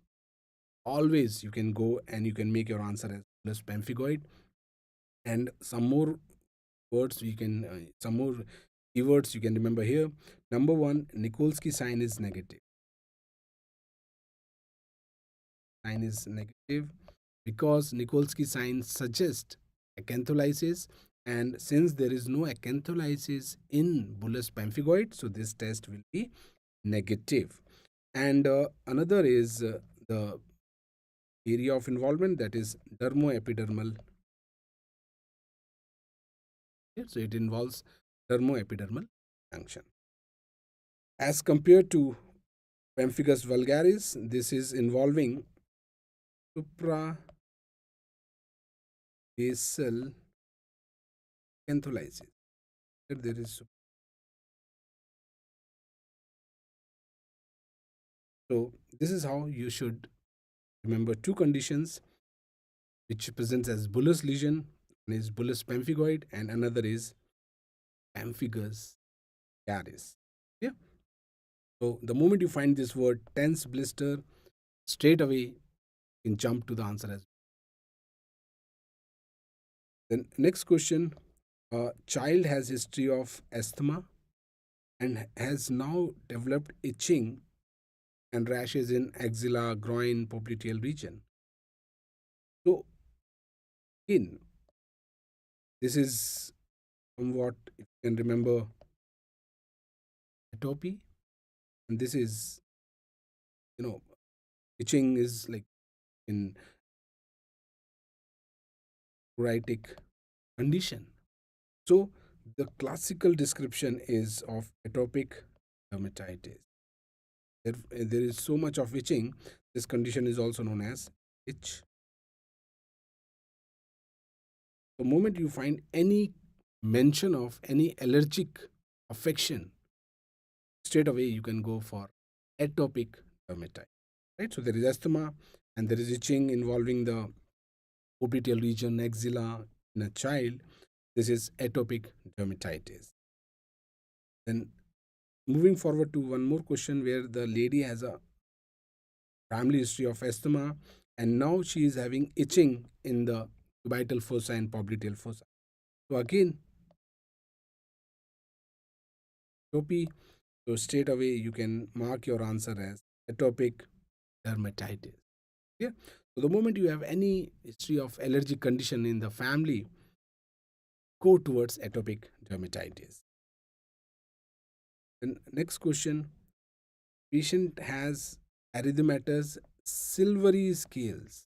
always you can go and you can make your answer as bullous pemphigoid. And some more words you can, some more keywords you can remember here. Number one, Nikolsky sign is negative. Sign is negative because Nikolsky sign suggests acantholysis, and since there is no acantholysis in bullous pemphigoid, so this test will be negative. And another is the area of involvement, that is dermoepidermal. So it involves dermoepidermal junction. As compared to pemphigus vulgaris, this is involving suprabasal cantholysis. There is so this is how you should remember two conditions which presents as bullous lesion. One is bullous pemphigoid and another is pemphigus vulgaris. Yeah. So the moment you find this word tense blister, straight away you can jump to the answer as well. Then next question, a child has history of asthma and has now developed itching and rashes in axilla, groin, popliteal region. So again, this is somewhat, if you can remember, atopy, and this is, you know, itching is like in ruritic condition. So the classical description is of atopic dermatitis. There is so much of itching. This condition is also known as itch. The moment you find any mention of any allergic affection, straight away you can go for atopic dermatitis. Right? So there is asthma and there is itching involving the popliteal region, axilla in a child. This is atopic dermatitis. Then moving forward to one more question where the lady has a family history of asthma and now she is having itching in the cubital fossa and popliteal fossa. So again, atopy. So straight away you can mark your answer as atopic dermatitis. Yeah. So the moment you have any history of allergic condition in the family, go towards atopic dermatitis. Then next question, patient has erythematous silvery scales.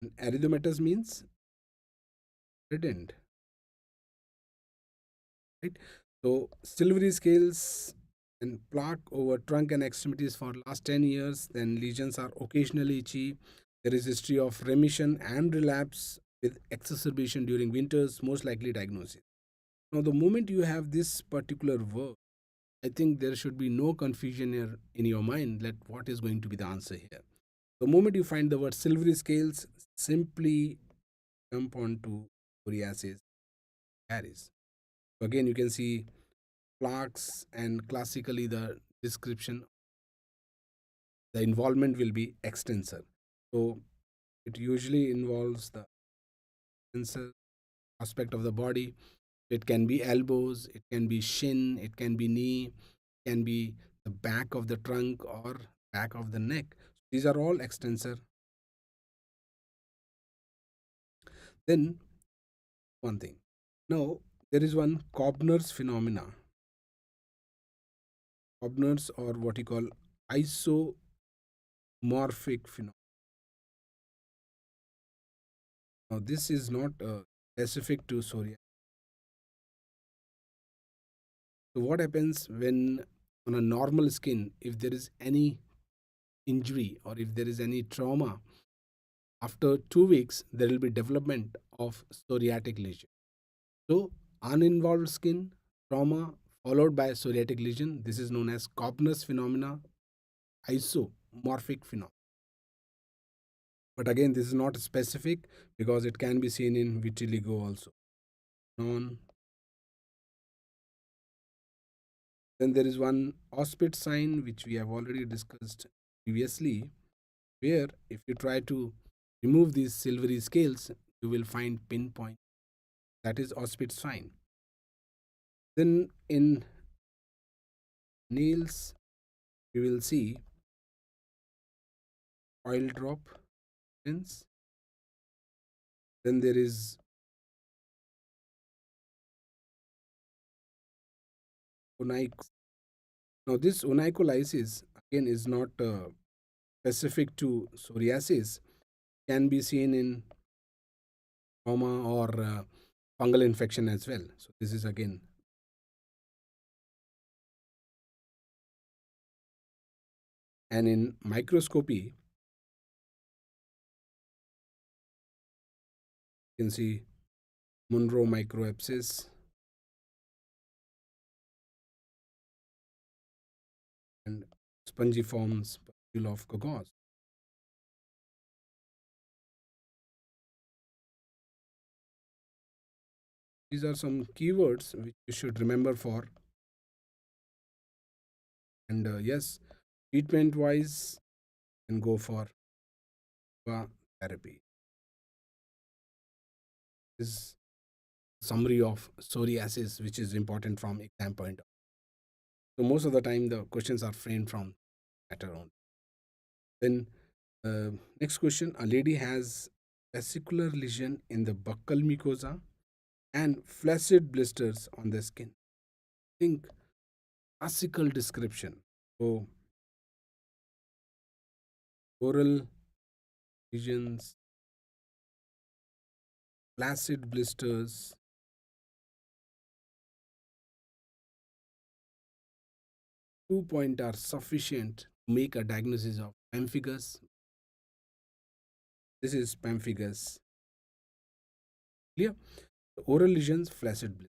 And erythematous means reddened, right? So silvery scales and plaque over trunk and extremities for last 10 years. Then lesions are occasionally itchy. There is history of remission and relapse with exacerbation during winters, most likely diagnosis. Now, the moment you have this particular word, I think there should be no confusion here in your mind that what is going to be the answer here. The moment you find the word silvery scales, simply jump onto psoriasis caries. So again, you can see plaques, and classically the description, the involvement will be extensor. So it usually involves the extensor aspect of the body. It can be elbows, it can be shin, it can be knee, it can be the back of the trunk or back of the neck. These are all extensor. Then one thing. Now there is one Cobner's phenomena. Cobner's, or what you call isomorphic phenomena. Now this is not specific to psoriasis. So what happens when on a normal skin, if there is any injury or if there is any trauma, after 2 weeks there will be development of psoriatic lesion. So uninvolved skin trauma followed by psoriatic lesion. This is known as Cobner's phenomena, isomorphic phenomena. But again, this is not specific because it can be seen in vitiligo also. Non. Then there is one Opit sign which we have already discussed previously, where if you try to remove these silvery scales, you will find pinpoint. That is Opit sign. Then in nails, you will see oil drop prints. Then there is conic Now, this onycholysis again is not specific to psoriasis, can be seen in trauma or fungal infection as well. So, this is again, and in microscopy, you can see Monroe microabscess and spongiform spatule of Gauguin. These are some keywords which you should remember for. And yes, treatment wise, you can go for therapy. This is summary of psoriasis, which is important from exam point. So most of the time, the questions are framed from matter on. Then next question: a lady has vesicular lesion in the buccal mucosa and flaccid blisters on the skin. Think classical description. So oral lesions, flaccid blisters, 2 points are sufficient to make a diagnosis of pemphigus. This is pemphigus. Clear? Oral lesions, flaccid blisters.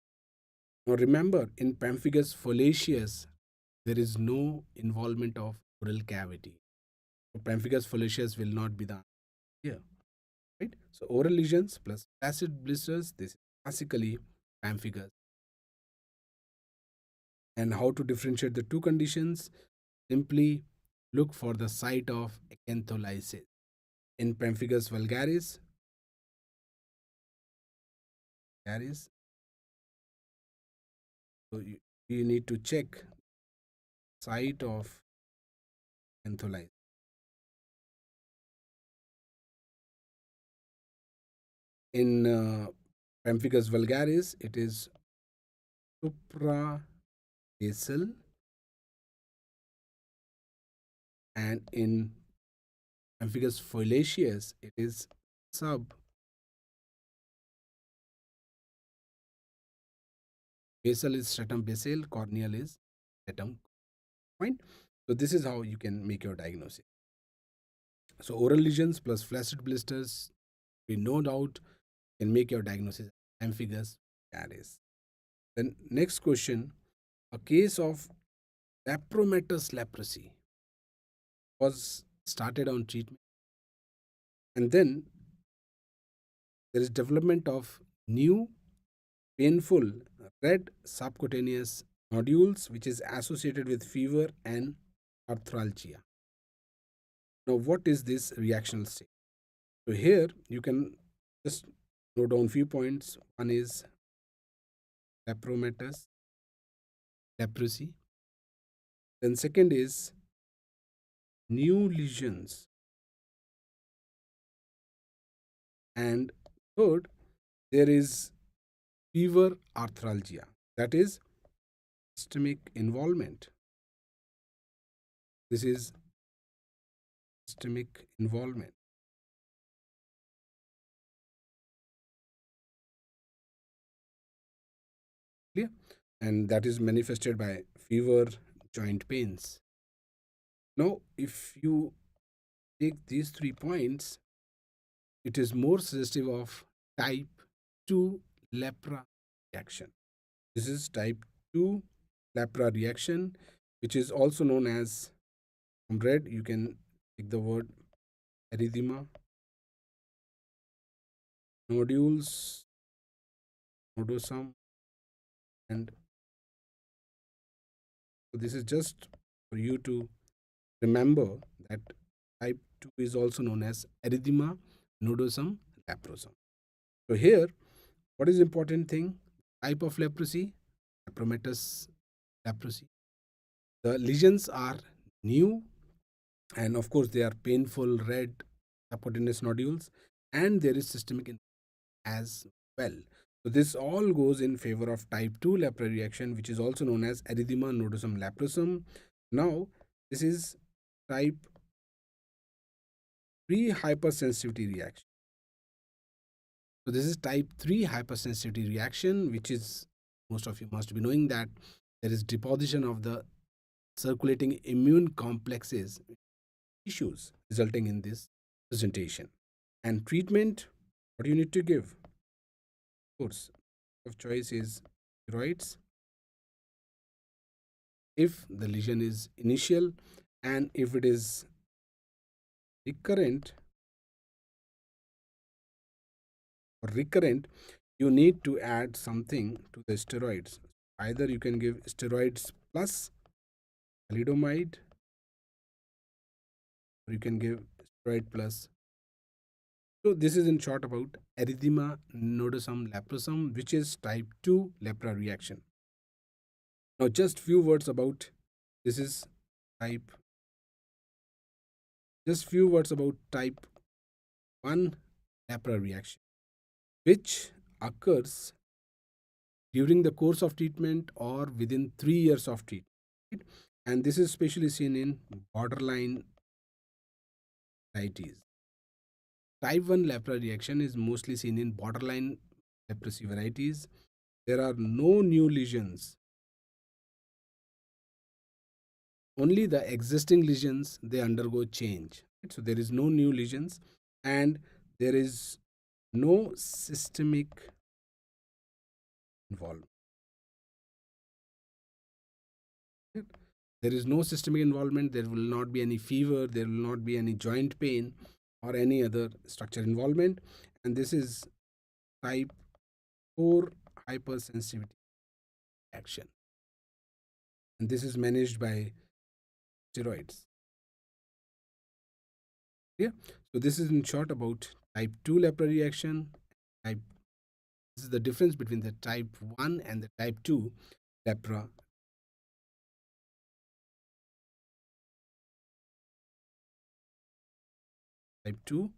Now remember, in pemphigus foliaceus, there is no involvement of oral cavity. So pemphigus foliaceus will not be the answer here, right? So oral lesions plus flaccid blisters, this is classically pemphigus. And how to differentiate the two conditions? Simply look for the site of acantholysis. In pemphigus vulgaris, so you need to check site of acantholysis. In pemphigus vulgaris, it is suprabasal, and in pemphigus foliaceus, it is sub. Basal is stratum basal, corneal is stratum. Fine. So this is how you can make your diagnosis. So oral lesions plus flaccid blisters, we no doubt can make your diagnosis pemphigus vulgaris. Then next question: a case of Lepromatous leprosy was started on treatment, and then there is development of new painful red subcutaneous nodules which is associated with fever and arthralgia. Now what is this reactional state? So here you can just note down few points. One is Lepromatous leprosy, then second is new lesions, and third there is fever arthralgia, that is systemic involvement. This is systemic involvement. Clear? And that is manifested by fever, joint pains. Now if you take these 3 points, it is more suggestive of type 2 lepra reaction. This is type 2 lepra reaction, which is also known as, from red, you can take the word erythema, nodules, nodosum, and so this is just for you to remember that type 2 is also known as erythema, nodosum, leprosum. So here, what is important thing? Type of leprosy, Lepromatous leprosy. The lesions are new, and of course they are painful red subcutaneous nodules, and there is systemic as well. So this all goes in favor of type 2 lepra reaction, which is also known as erythema nodosum leprosum. Now, this is type 3 hypersensitivity reaction. So this is type 3 hypersensitivity reaction, which is, most of you must be knowing that there is deposition of the circulating immune complexes tissues resulting in this presentation. And treatment, what do you need to give? Of course, of choice is steroids if the lesion is initial, and if it is recurrent you need to add something to the steroids. Either you can give steroids plus thalidomide, or you can give steroid plus. So this is in short about erythema nodosum leprosum, which is type 2 lepra reaction. Now just few words about this is type just few words about type 1 lepra reaction, which occurs during the course of treatment or within 3 years of treatment. And this is especially seen in borderline varieties. Type 1 lepra reaction is mostly seen in borderline leprosy varieties. There are no new lesions, only the existing lesions they undergo change. So there is no new lesions, and there is no systemic involvement. There is no systemic involvement, there will not be any fever, there will not be any joint pain or any other structure involvement. And this is type 4 hypersensitivity action. And this is managed by steroids. Yeah. So this is in short about type 2 lepra reaction. Type This is the difference between the type 1 and the type 2 lepra. Type 2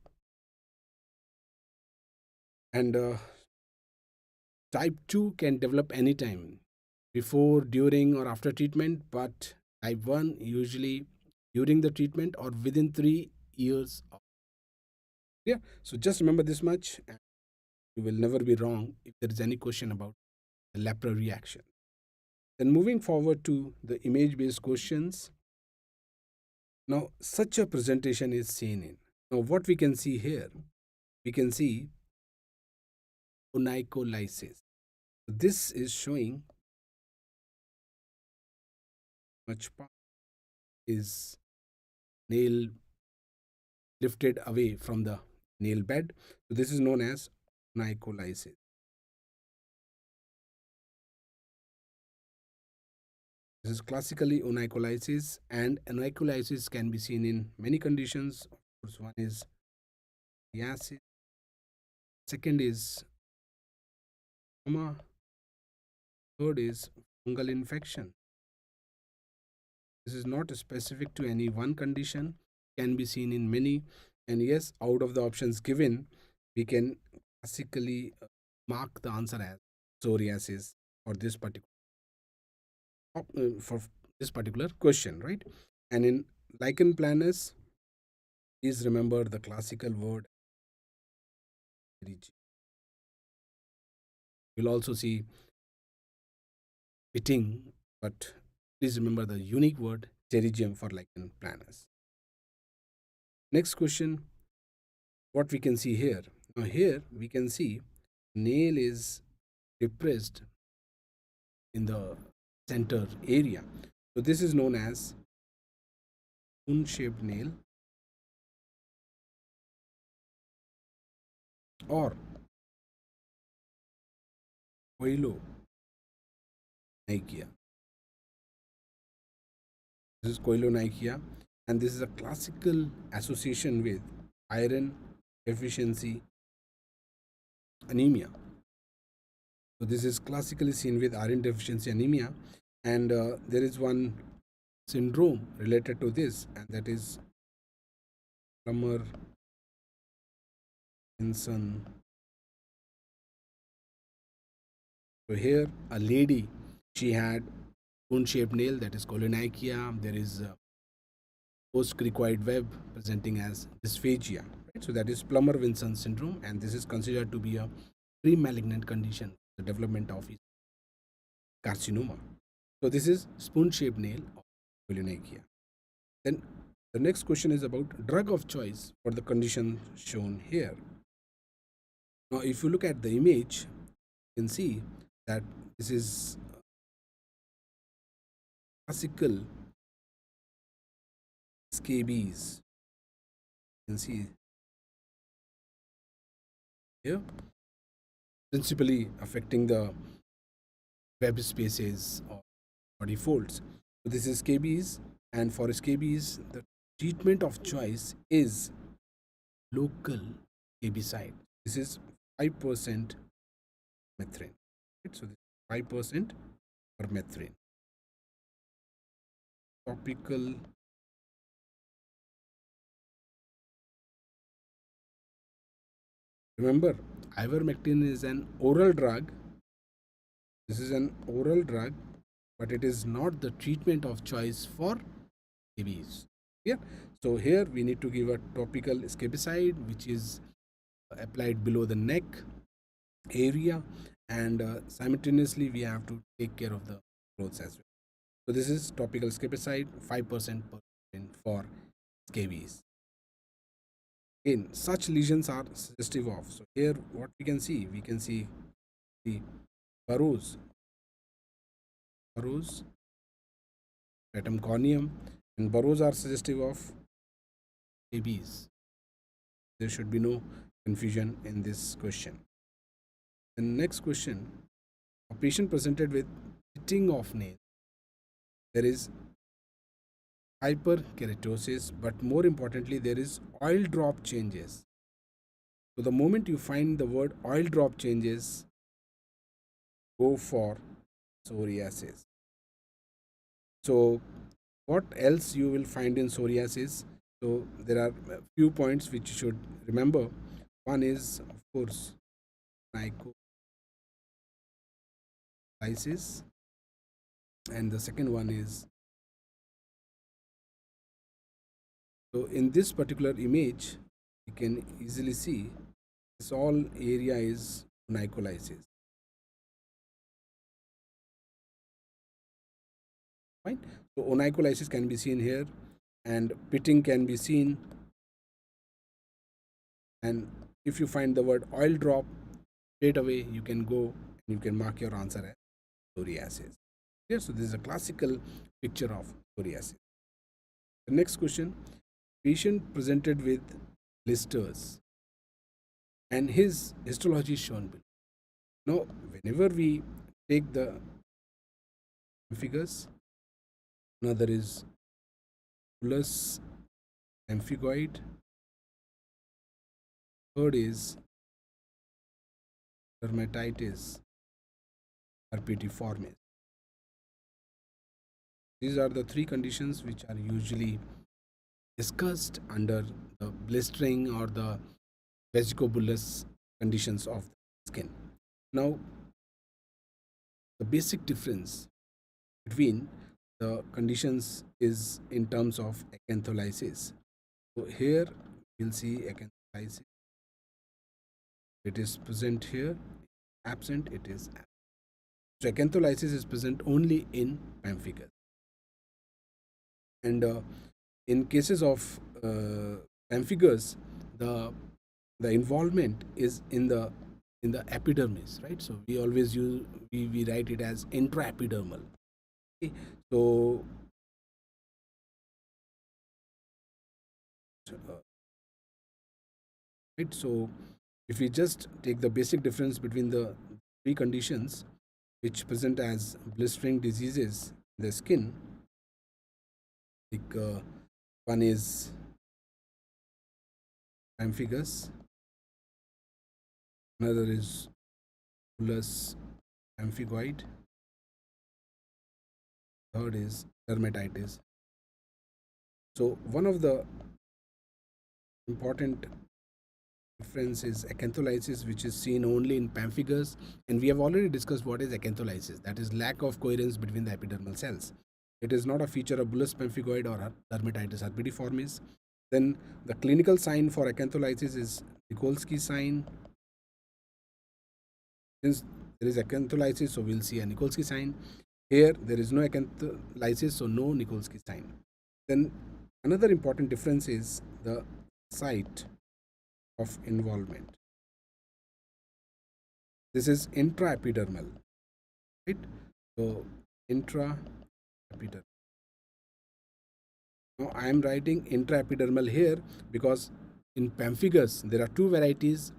and type 2 can develop anytime, before, during, or after treatment, but type 1 usually during the treatment or within 3 years. Yeah, so just remember this much, and you will never be wrong if there is any question about the lepra reaction. Then moving forward to the image-based questions. Now, such a presentation is seen in. Now, what we can see here, we can see onycholysis. This is showing much part is nail lifted away from the nail bed. So this is known as onycholysis. This is classically onycholysis, and onycholysis can be seen in many conditions. Of course, one is psoriasis, second is coma, third is fungal infection. This is not specific to any one condition, can be seen in many. And yes, out of the options given, we can classically mark the answer as psoriasis for this particular question, right? And in lichen planus, please remember the classical word. You'll also see pitting, but please remember the unique word pterygium for lichen planus. Next question, what we can see here. Now here we can see nail is depressed in the center area. So this is known as spoon-shaped nail or coelonicia. This is coelonicia, and this is a classical association with iron deficiency anemia. So this is classically seen with iron deficiency anemia, and there is one syndrome related to this, and that is Plummer Vinson. So here a lady, she had spoon-shaped nail, that is colonakia. There is post-cricoid web presenting as dysphagia. Right? So that is Plummer-Vinson syndrome, and this is considered to be a pre-malignant condition, the development of carcinoma. So this is spoon-shaped nail of colonakia. Then the next question is about drug of choice for the condition shown here. Now, if you look at the image, you can see that this is classical scabies. You can see here, principally affecting the web spaces or body folds. So this is scabies, and for scabies, the treatment of choice is local scabicide. This is 5% methrin. Right? So this is 5% permethrin. Topical Remember, ivermectin is an oral drug. This is an oral drug, but it is not the treatment of choice for scabies. Yeah. So here we need to give a topical scabicide, which is applied below the neck area, and simultaneously we have to take care of the growths as well. So this is topical scabicide, 5% for scabies. Again, such lesions are suggestive of. So here what we can see the burrows, stratum corneum, and burrows are suggestive of scabies. There should be no confusion in this question. The next question, a patient presented with pitting of nail. There is hyperkeratosis, but more importantly, there is oil drop changes. So the moment you find the word oil drop changes, go for psoriasis. So what else you will find in psoriasis? So there are a few points which you should remember. One is, of course, nycolysis, and the second one is, so in this particular image you can easily see this all area is onycholysis. Fine. So onycholysis can be seen here, and pitting can be seen, and if you find the word oil drop, straight away you can go and you can mark your answer as psoriasis. Yeah, so this is a classical picture of psoriasis. The next question, patient presented with blisters and his histology is shown below. Now, whenever we take the figures, another is Bullless emphigoid, third is Dermatitis herpetiformis. These are the three conditions which are usually discussed under the blistering or the vesicobullous conditions of the skin. Now, the basic difference between the conditions is in terms of acantholysis. So here we'll see acantholysis. It is present here, absent, it is absent. So acantholysis is present only in pemphigus. And in cases of pemphigus, the involvement is in the epidermis, right? So we always we write it as intraepidermal. Okay? So right, so if we just take the basic difference between the three conditions which present as blistering diseases in the skin, like one is pemphigus, another is Bullless emphigoid, third is dermatitis. So one of the important difference is acantholysis, which is seen only in pemphigus, and we have already discussed what is acantholysis. That is lack of coherence between the epidermal cells. It is not a feature of bullous pemphigoid or dermatitis herpetiformis. Then the clinical sign for acantholysis is Nikolsky sign. Since there is acantholysis, so we'll see a Nikolsky sign. Here there is no acantholysis, so no Nikolsky sign. Then another important difference is the site of involvement. This is intraepidermal, right? So intraepidermal. Now I am writing intraepidermal here because in pemphigus there are two varieties.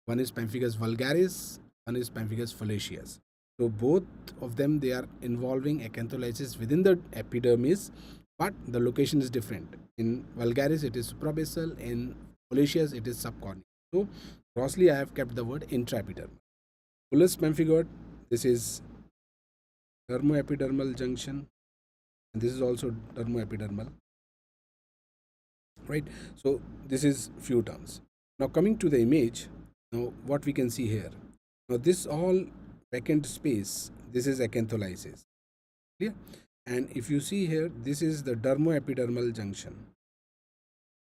One is pemphigus vulgaris, one is pemphigus foliaceus. So both of them, they are involving acantholysis within the epidermis, but the location is different. In vulgaris it is suprabasal, in foliaceus it is subcorneal. So grossly I have kept the word intraepidermal. Bullous pemphigoid, this is dermoepidermal junction, and this is also dermoepidermal, right? So this is few terms. Now coming to the image, now what we can see here, now this all vacant space, this is acantholysis, clear? And if you see here, this is the dermoepidermal junction.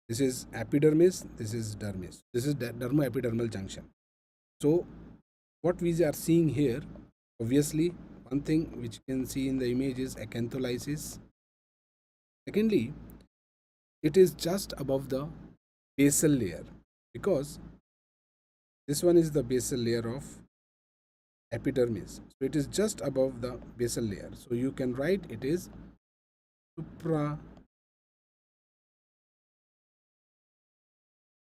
This is epidermis, this is dermis. This is dermoepidermal junction. So what we are seeing here, obviously one thing which you can see in the image is acantholysis. Secondly, it is just above the basal layer, because this one is the basal layer of epidermis. So it is just above the basal layer. So you can write it is supra.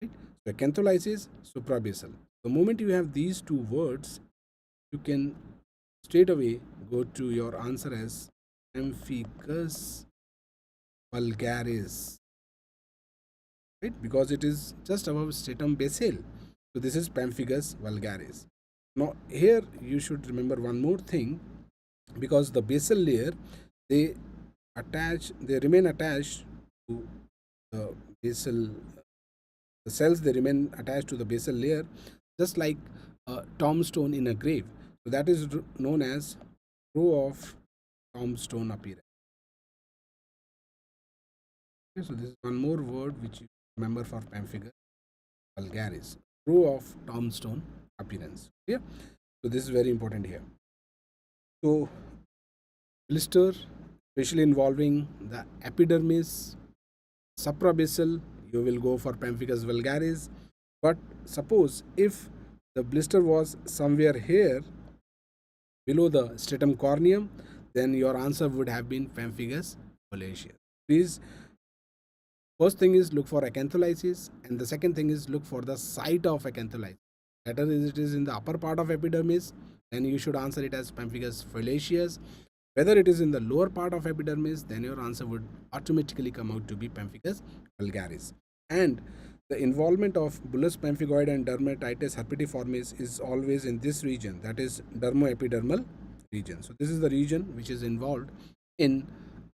Right? So acantholysis, suprabasal. The moment you have these two words, you can straight away go to your answer as pemphigus vulgaris, right? Because it is just above stratum basal. So this is pemphigus vulgaris. Now here you should remember one more thing, because the basal layer, they remain attached to the basal, the cells, they remain attached to the basal layer, just like a tombstone in a grave. So that is known as row of tombstone appearance. Okay, so this is one more word which you remember for pemphigus vulgaris, row of tombstone appearance. Yeah, so this is very important here. So blister, especially involving the epidermis, suprabasal, you will go for pemphigus vulgaris. But suppose if the blister was somewhere here below the stratum corneum, then your answer would have been pemphigus foliaceus. Please, first thing is look for acantholysis, and the second thing is look for the site of acantholysis. Whether it is in the upper part of epidermis, then you should answer it as pemphigus foliaceus. Whether it is in the lower part of epidermis, then your answer would automatically come out to be pemphigus vulgaris. And the involvement of bullous pemphigoid and dermatitis herpetiformis is always in this region, that is dermoepidermal region. So this is the region which is involved in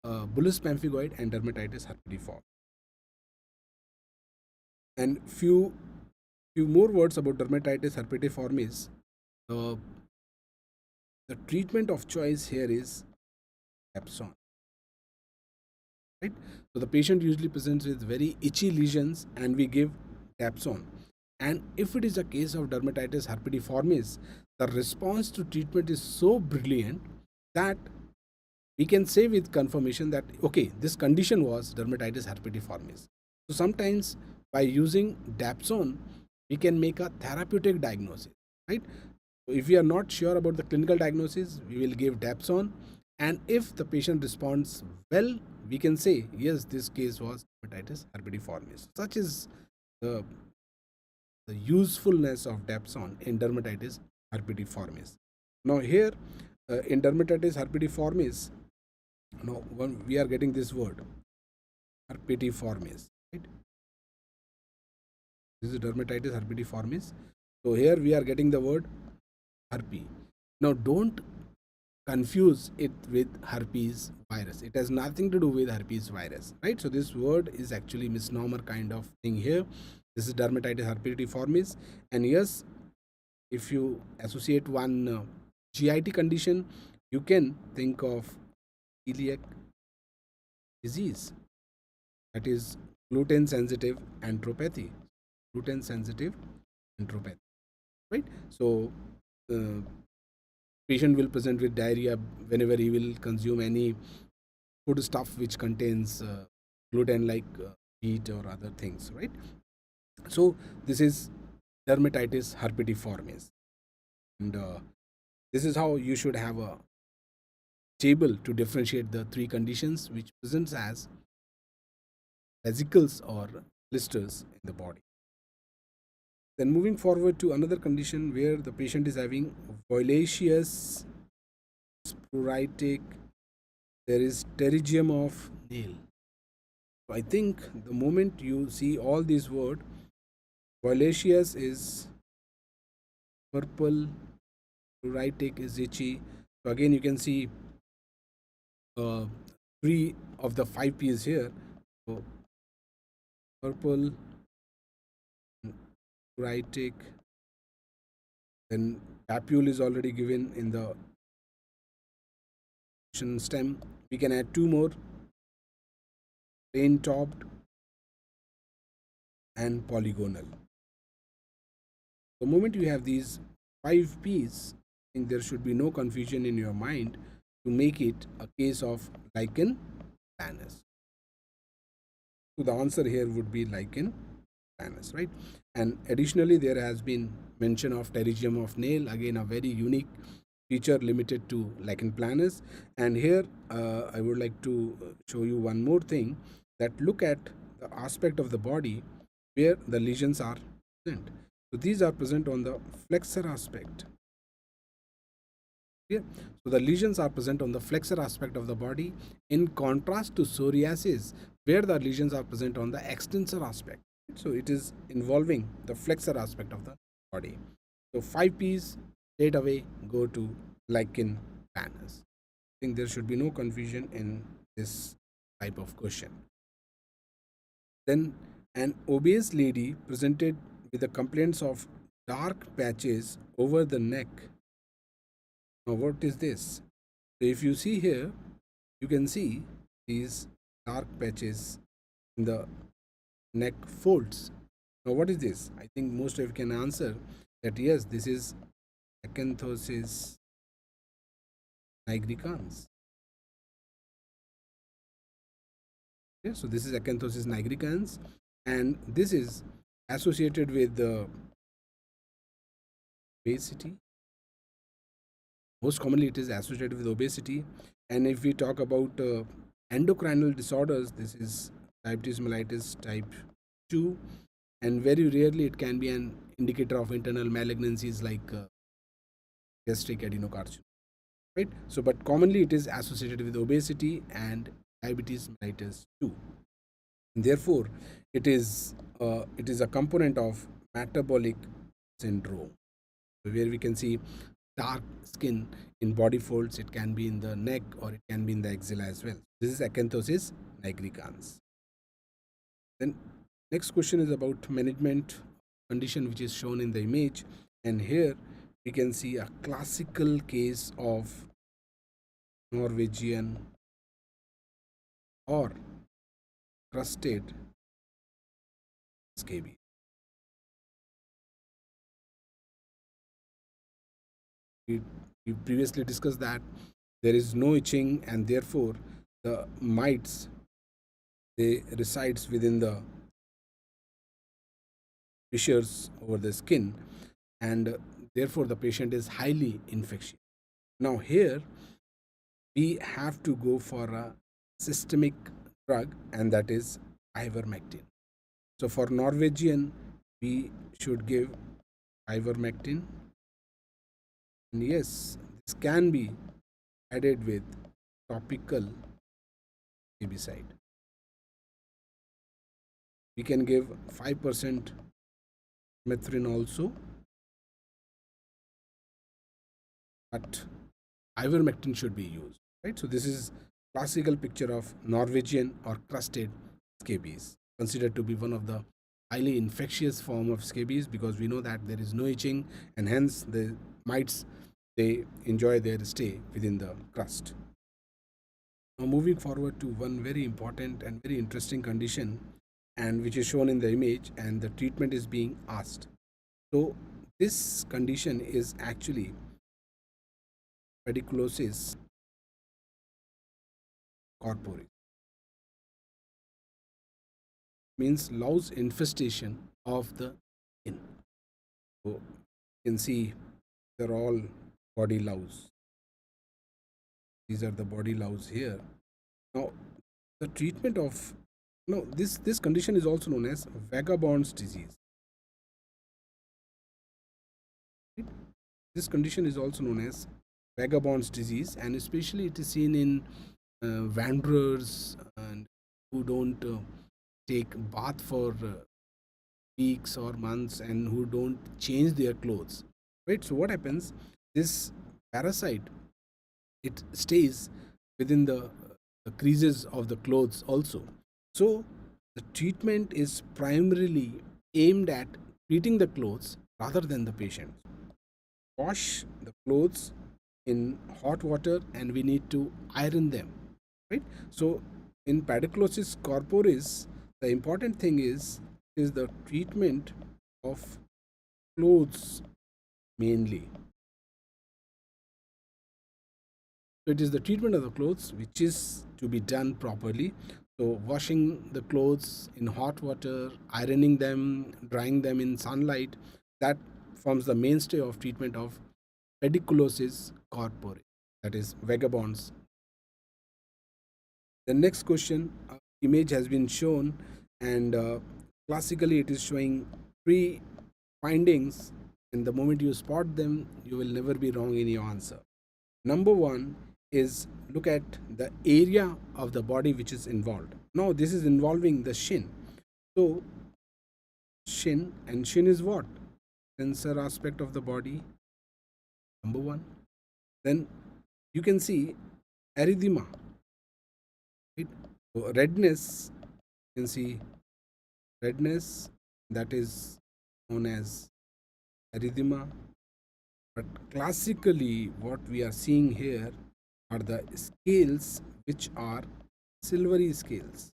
bullous pemphigoid and dermatitis herpetiformis. And few more words about dermatitis herpetiformis. The treatment of choice here is Dapsone, right? So the patient usually presents with very itchy lesions, and we give Dapsone. And if it is a case of dermatitis herpetiformis, the response to treatment is so brilliant that we can say with confirmation that okay, this condition was dermatitis herpetiformis. So sometimes by using Dapsone, we can make a therapeutic diagnosis, right? So if we are not sure about the clinical diagnosis, we will give Dapsone, and if the patient responds well, we can say yes, this case was dermatitis herpetiformis. Such is the usefulness of Dapsone in dermatitis herpetiformis. Now here in dermatitis herpetiformis, now we are getting this word herpetiformis, right? This is dermatitis herpetiformis. So here we are getting the word herpes. Now don't confuse it with herpes virus. It has nothing to do with herpes virus, right? So this word is actually misnomer kind of thing here. This is dermatitis herpetiformis. And yes, if you associate one GIT condition, you can think of celiac disease, that is gluten sensitive enteropathy. Gluten sensitive enteropathy, right? So patient will present with diarrhea whenever he will consume any food stuff which contains gluten, like wheat or other things, right? So this is dermatitis herpetiformis, and this is how you should have a table to differentiate the three conditions which presents as vesicles or blisters in the body. Then moving forward to another condition where the patient is having violaceous, pruritic, there is pterygium of nail. So I think the moment you see all these words, violaceous is purple, pruritic is itchy. So again you can see 3 of the 5 P's here. So purple, pruritic, then papule is already given in the stem. We can add 2 more, plain topped and polygonal. The moment you have these 5 P's, I think there should be no confusion in your mind to make it a case of lichen planus. So the answer here would be lichen planus, right? And additionally, there has been mention of pterygium of nail, again a very unique feature limited to lichen planus. And here I would like to show you one more thing, that look at the aspect of the body where the lesions are present. So these are present on the flexor aspect. Yeah. So the lesions are present on the flexor aspect of the body, in contrast to psoriasis where the lesions are present on the extensor aspect. So it is involving the flexor aspect of the body. So 5 P's straight away go to lichen planus. I think there should be no confusion in this type of question. Then an obese lady presented with the complaints of dark patches over the neck. Now what is this? So if you see here, you can see these dark patches in the neck folds. Now what is this? I think most of you can answer that yes, this is acanthosis nigricans. Okay, so this is acanthosis nigricans, and this is associated with the obesity. Most commonly it is associated with obesity. And if we talk about endocrinal disorders, this is diabetes mellitus type 2, and very rarely it can be an indicator of internal malignancies like gastric adenocarcinoma, right? So but commonly it is associated with obesity and diabetes mellitus 2, and therefore it is a component of metabolic syndrome, where we can see dark skin in body folds. It can be in the neck or it can be in the axilla as well. This is acanthosis nigricans. Then next question is about management condition which is shown in the image, and here we can see a classical case of Norwegian or crusted scabies. We previously discussed that there is no itching, and therefore the mites, they resides within the fissures over the skin, and therefore the patient is highly infectious. Now here we have to go for a systemic drug, and that is ivermectin. So for Norwegian we should give ivermectin, and yes, this can be added with topical herbicide. We can give 5% methrin also, but ivermectin should be used, right? So this is classical picture of Norwegian or crusted scabies, considered to be one of the highly infectious form of scabies, because we know that there is no itching, and hence the mites, they enjoy their stay within the crust. Now moving forward to one very important and very interesting condition, and which is shown in the image, and the treatment is being asked. So this condition is actually pediculosis corporis, means louse infestation of the skin. So you can see they're all body louse. These are the body louse here. Now the treatment of, no, this condition is also known as vagabond's disease. This condition is also known as vagabond's disease, and especially it is seen in wanderers and who don't take bath for weeks or months, and who don't change their clothes, right? So what happens, this parasite, it stays within the creases of the clothes also. So the treatment is primarily aimed at treating the clothes rather than the patient. Wash the clothes in hot water, and we need to iron them, right? So in pediculosis corporis, the important thing is the treatment of clothes mainly. So it is the treatment of the clothes which is to be done properly. So washing the clothes in hot water, ironing them, drying them in sunlight, that forms the mainstay of treatment of pediculosis corporis, that is vagabonds. The next question, image has been shown, and classically it is showing three findings, and the moment you spot them, you will never be wrong in your answer. Number one is, look at the area of the body which is involved. Now this is involving the shin. So shin, and shin is what? Sensor aspect of the body, number one. Then you can see erythema, right? So redness, you can see redness, that is known as erythema. But classically what we are seeing here are the scales which are silvery scales.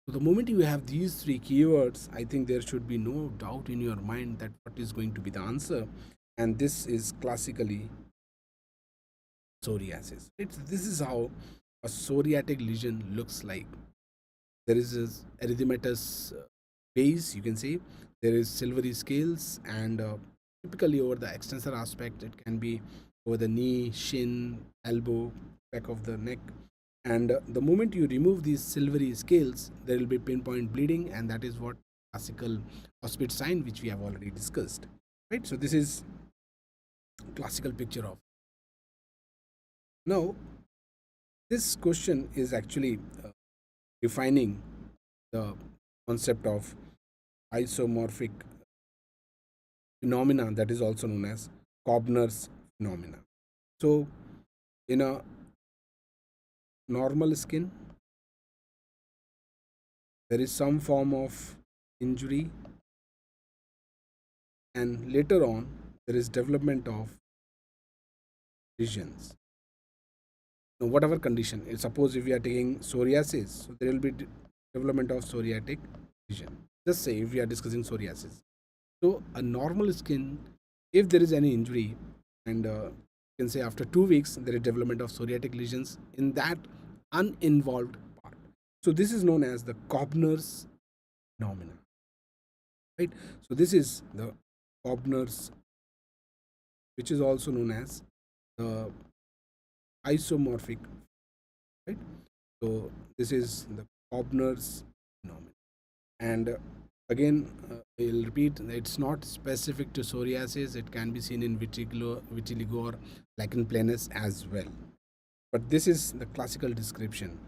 So the moment you have these three keywords, I think there should be no doubt in your mind that what is going to be the answer, and this is classically psoriasis. This is how a psoriatic lesion looks like. There is this erythematous base, you can say. There is silvery scales, and typically over the extensor aspect, it can be over the knee, shin, elbow, back of the neck. And the moment you remove these silvery scales, there will be pinpoint bleeding, and that is what classical Opit sign, which we have already discussed, right? So this is classical picture of. Now this question is actually defining the concept of isomorphic phenomena, that is also known as Cobner's phenomena. So in a normal skin, there is some form of injury, and later on there is development of lesions. Now whatever condition, suppose if we are taking psoriasis, so there will be development of psoriatic lesion. Just say if we are discussing psoriasis, so a normal skin, if there is any injury, and you can say after 2 weeks there is development of psoriatic lesions in that uninvolved part. So this is known as the Cobner's phenomena, right? So this is the Cobner's, which is also known as the isomorphic, right? So this is the Cobner's phenomenon. And again, I'll repeat, it's not specific to psoriasis. It can be seen in vitiligo or lichen planus as well. But this is the classical description.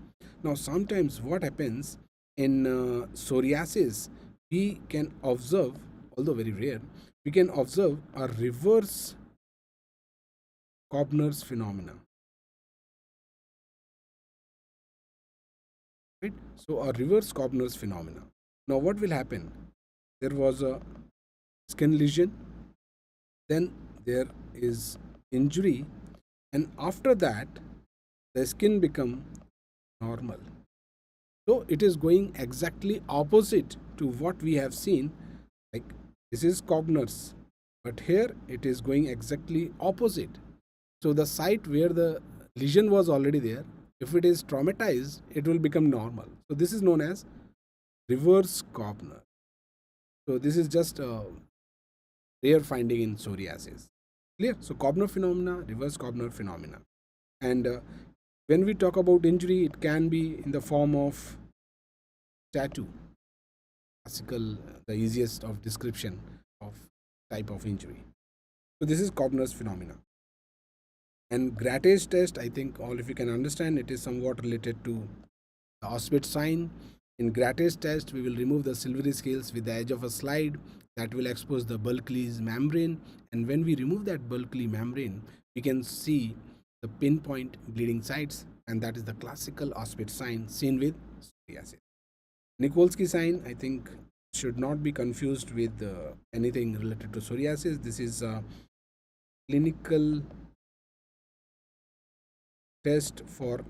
Now sometimes what happens in psoriasis, we can observe, although very rare, we can observe a reverse Cobner's phenomena, right? So a reverse Cobner's phenomena. Now what will happen? There was a skin lesion, then there is injury, and after that the skin become normal. So it is going exactly opposite to what we have seen. Like, this is Cobner's, but here it is going exactly opposite. So the site where the lesion was already there, if it is traumatized, it will become normal. So this is known as reverse Cobner. So this is just a rare finding in psoriasis. Clear? So Cobner phenomena, reverse Cobner phenomena. And when we talk about injury, it can be in the form of tattoo. Classical, the easiest of description of type of injury. So this is Cobner's phenomena. And Grattage test, I think all of you can understand, it is somewhat related to the Opit sign. In Grattage test, we will remove the silvery scales with the edge of a slide that will expose the Bullless membrane. And when we remove that Bullless membrane, we can see the pinpoint bleeding sites, and that is the classical Opit sign seen with psoriasis. Nikolsky sign, I think, should not be confused with anything related to psoriasis. This is a clinical test for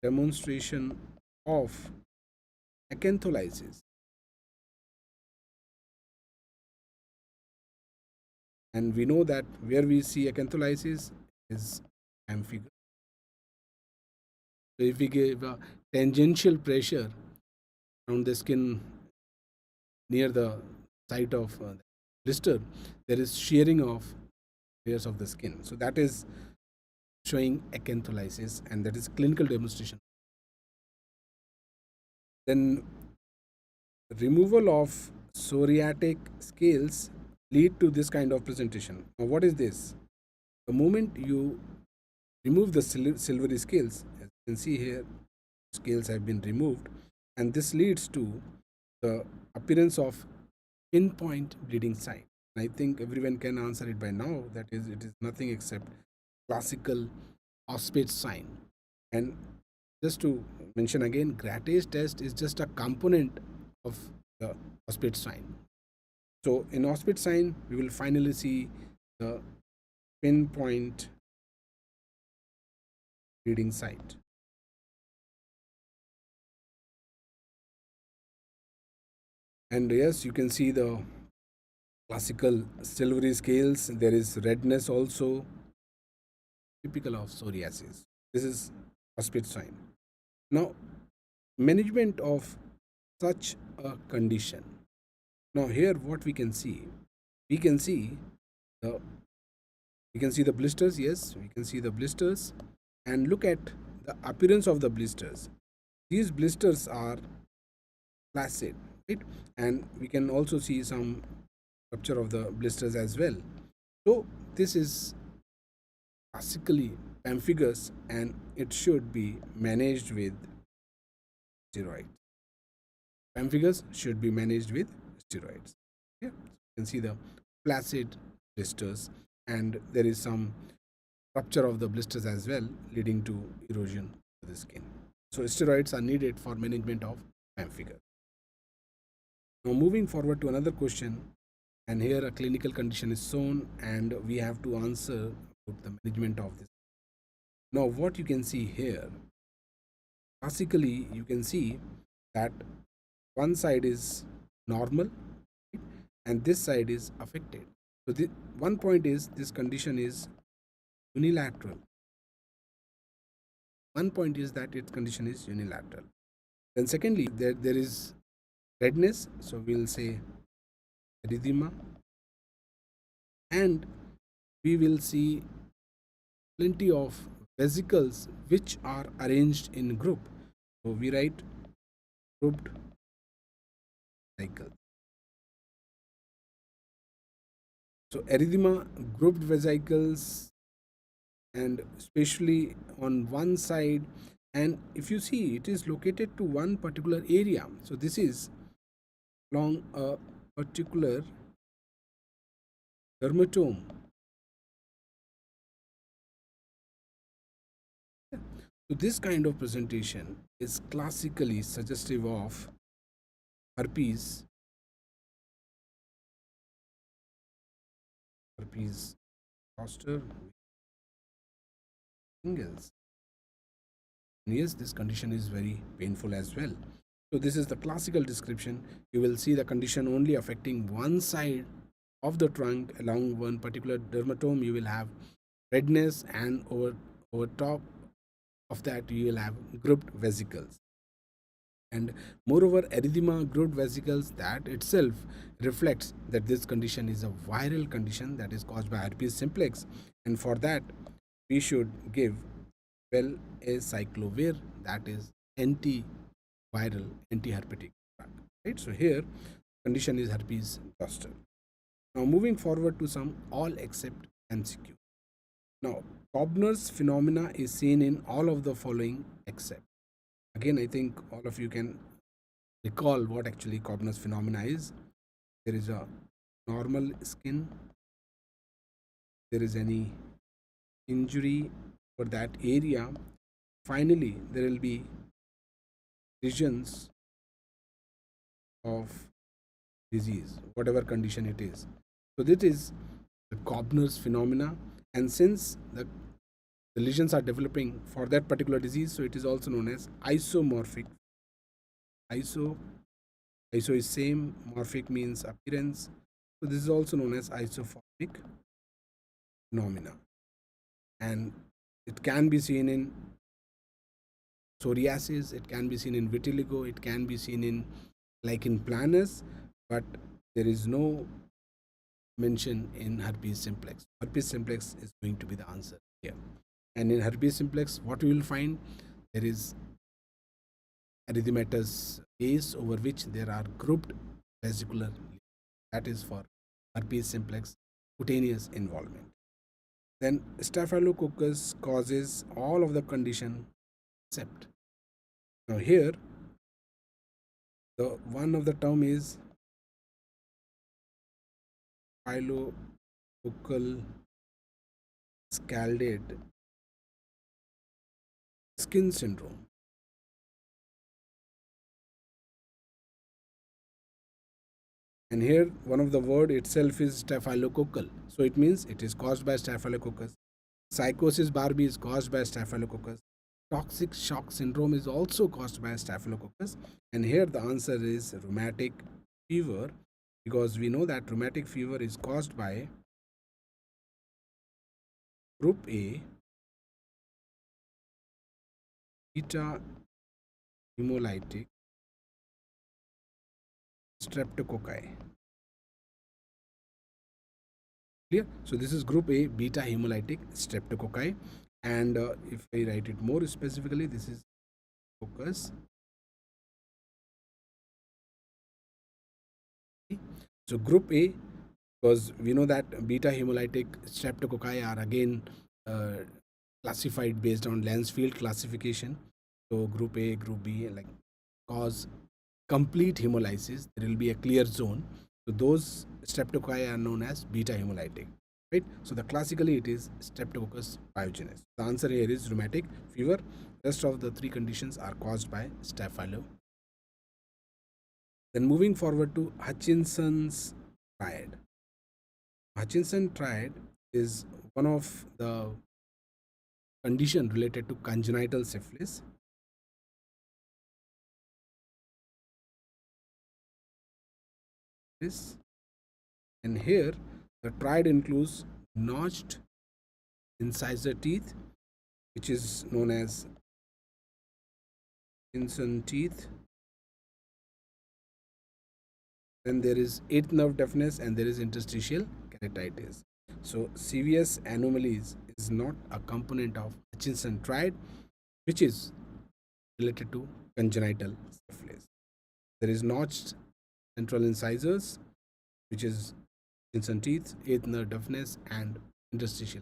demonstration of acantholysis. And we know that where we see acantholysis is amphigus. So if we give a tangential pressure around the skin near the site of the blister, there is shearing of layers of the skin. So that is showing acantholysis, and that is clinical demonstration. Then removal of psoriatic scales lead to this kind of presentation. Now what is this? The moment you remove the silvery scales, as you can see here, scales have been removed, and this leads to the appearance of pinpoint bleeding site. I think everyone can answer it by now. That is, it is nothing except classical Opit sign. And just to mention again, Grattage test is just a component of the Opit sign. So in Opit sign, we will finally see the pinpoint bleeding site. And yes, you can see the classical silvery scales. There is redness also, typical of psoriasis. This is Opit sign. Now, management of such a condition. Now here what we can see the blisters. Yes, we can see the blisters, and look at the appearance of the blisters. These blisters are flaccid, right? And we can also see some rupture of the blisters as well. So this is classically pemphigus, and it should be managed with steroids. Pemphigus should be managed with steroids. Yeah, you can see the flaccid blisters, and there is some rupture of the blisters as well, leading to erosion of the skin. So steroids are needed for management of pemphigus. Now moving forward to another question, and here a clinical condition is shown, and we have to answer about the management of this. Now what you can see here, classically you can see that one side is normal, right? And this side is affected. So the one point is this condition is unilateral. One point is that its condition is unilateral. Then secondly, there is redness, so we'll say erythema, and we will see plenty of vesicles which are arranged in group. So we write grouped vesicles. So erythema, grouped vesicles, and especially on one side, and if you see, it is located to one particular area. So this is along a particular dermatome. So this kind of presentation is classically suggestive of herpes, herpes zoster, shingles. Yes, this condition is very painful as well. So this is the classical description. You will see the condition only affecting one side of the trunk along one particular dermatome. You will have redness, and over top of that you will have grouped vesicles. And moreover, erythema, grouped vesicles, that itself reflects that this condition is a viral condition that is caused by herpes simplex, and for that we should give well acyclovir, that is antiviral, antiherpetic drug, right? So here condition is herpes zoster. Now moving forward to some all except MCQ. Now Cobner's phenomena is seen in all of the following except. Again, I think all of you can recall what actually Cobner's phenomena is. There is a normal skin, there is any injury for that area, finally there will be lesions of disease, whatever condition it is. So this is the Cobner's phenomena, and since the lesions are developing for that particular disease, so it is also known as isomorphic. Iso is same, morphic means appearance, so this is also known as isomorphic phenomena, and it can be seen in psoriasis, it can be seen in vitiligo, it can be seen in lichen planus, but there is no mention in herpes simplex. Herpes simplex is going to be the answer here. And in herpes simplex, what we will find, there is erythematous base over which there are grouped vesicular lesions. That is for herpes simplex cutaneous involvement. Then staphylococcus causes all of the condition except. Now here the one of the term is staphylococcus scalded skin syndrome. And here one of the word itself is staphylococcal, so it means it is caused by staphylococcus. Psychosis Barbie is caused by staphylococcus. Toxic shock syndrome is also caused by staphylococcus, and here the answer is rheumatic fever, because we know that rheumatic fever is caused by group A beta hemolytic streptococci. Clear? So this is group A beta hemolytic streptococci, and if I write it more specifically, this is focus. So group A, because we know that beta hemolytic streptococci are again classified based on Lancefield classification. So group A, group B, like cause complete hemolysis, there will be a clear zone. So those streptococci are known as beta hemolytic, right? So the classically it is Streptococcus pyogenes. The answer here is rheumatic fever. Rest of the three conditions are caused by staphylo. Then moving forward to Hutchinson's triad. Hutchinson triad is one of the condition related to congenital syphilis. And here the triad includes notched incisor teeth, which is known as Hutchinson teeth. Then there is eighth nerve deafness, and there is interstitial keratitis. So CVS anomalies is not a component of Hutchinson triad, which is related to congenital syphilis. There is notched central incisors, which is Hutchinson teeth, eighth nerve deafness, and interstitial.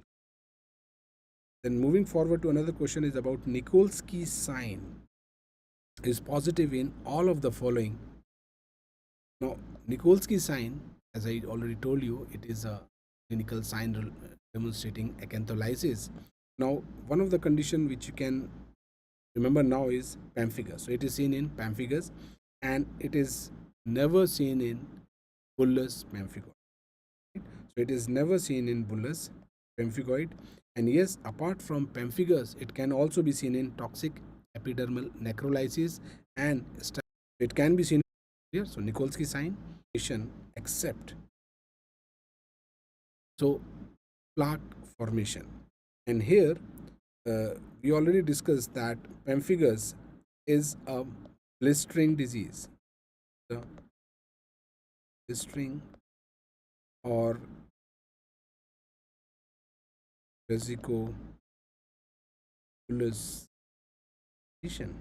Then moving forward to another question is about Nikolsky sign is positive in all of the following. Now Nikolsky sign, as I already told you, it is a clinical sign demonstrating acantholysis. Now one of the condition which you can remember now is pemphigus. So it is seen in pemphigus, and it is never seen in Bullless pemphigoid. So it is never seen in Bullless pemphigoid. And yes, apart from pemphigus, it can also be seen in toxic epidermal necrolysis, and it can be seen here. So Nikolsky sign, except so plaque formation. And here we already discussed that pemphigus is a blistering disease. The blistering or vesicobullous condition.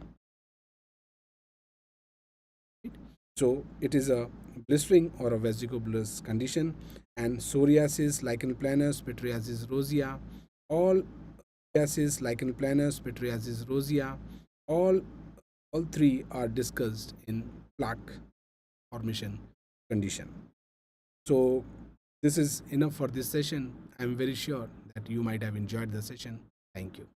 So it is a blistering or a vesicobullous condition, and psoriasis, lichen planus, pityriasis rosea, all psoriasis, lichen planus, pityriasis rosea, all three are discussed in plaque formation condition. So this is enough for this session. I'm very sure that you might have enjoyed the session. Thank you.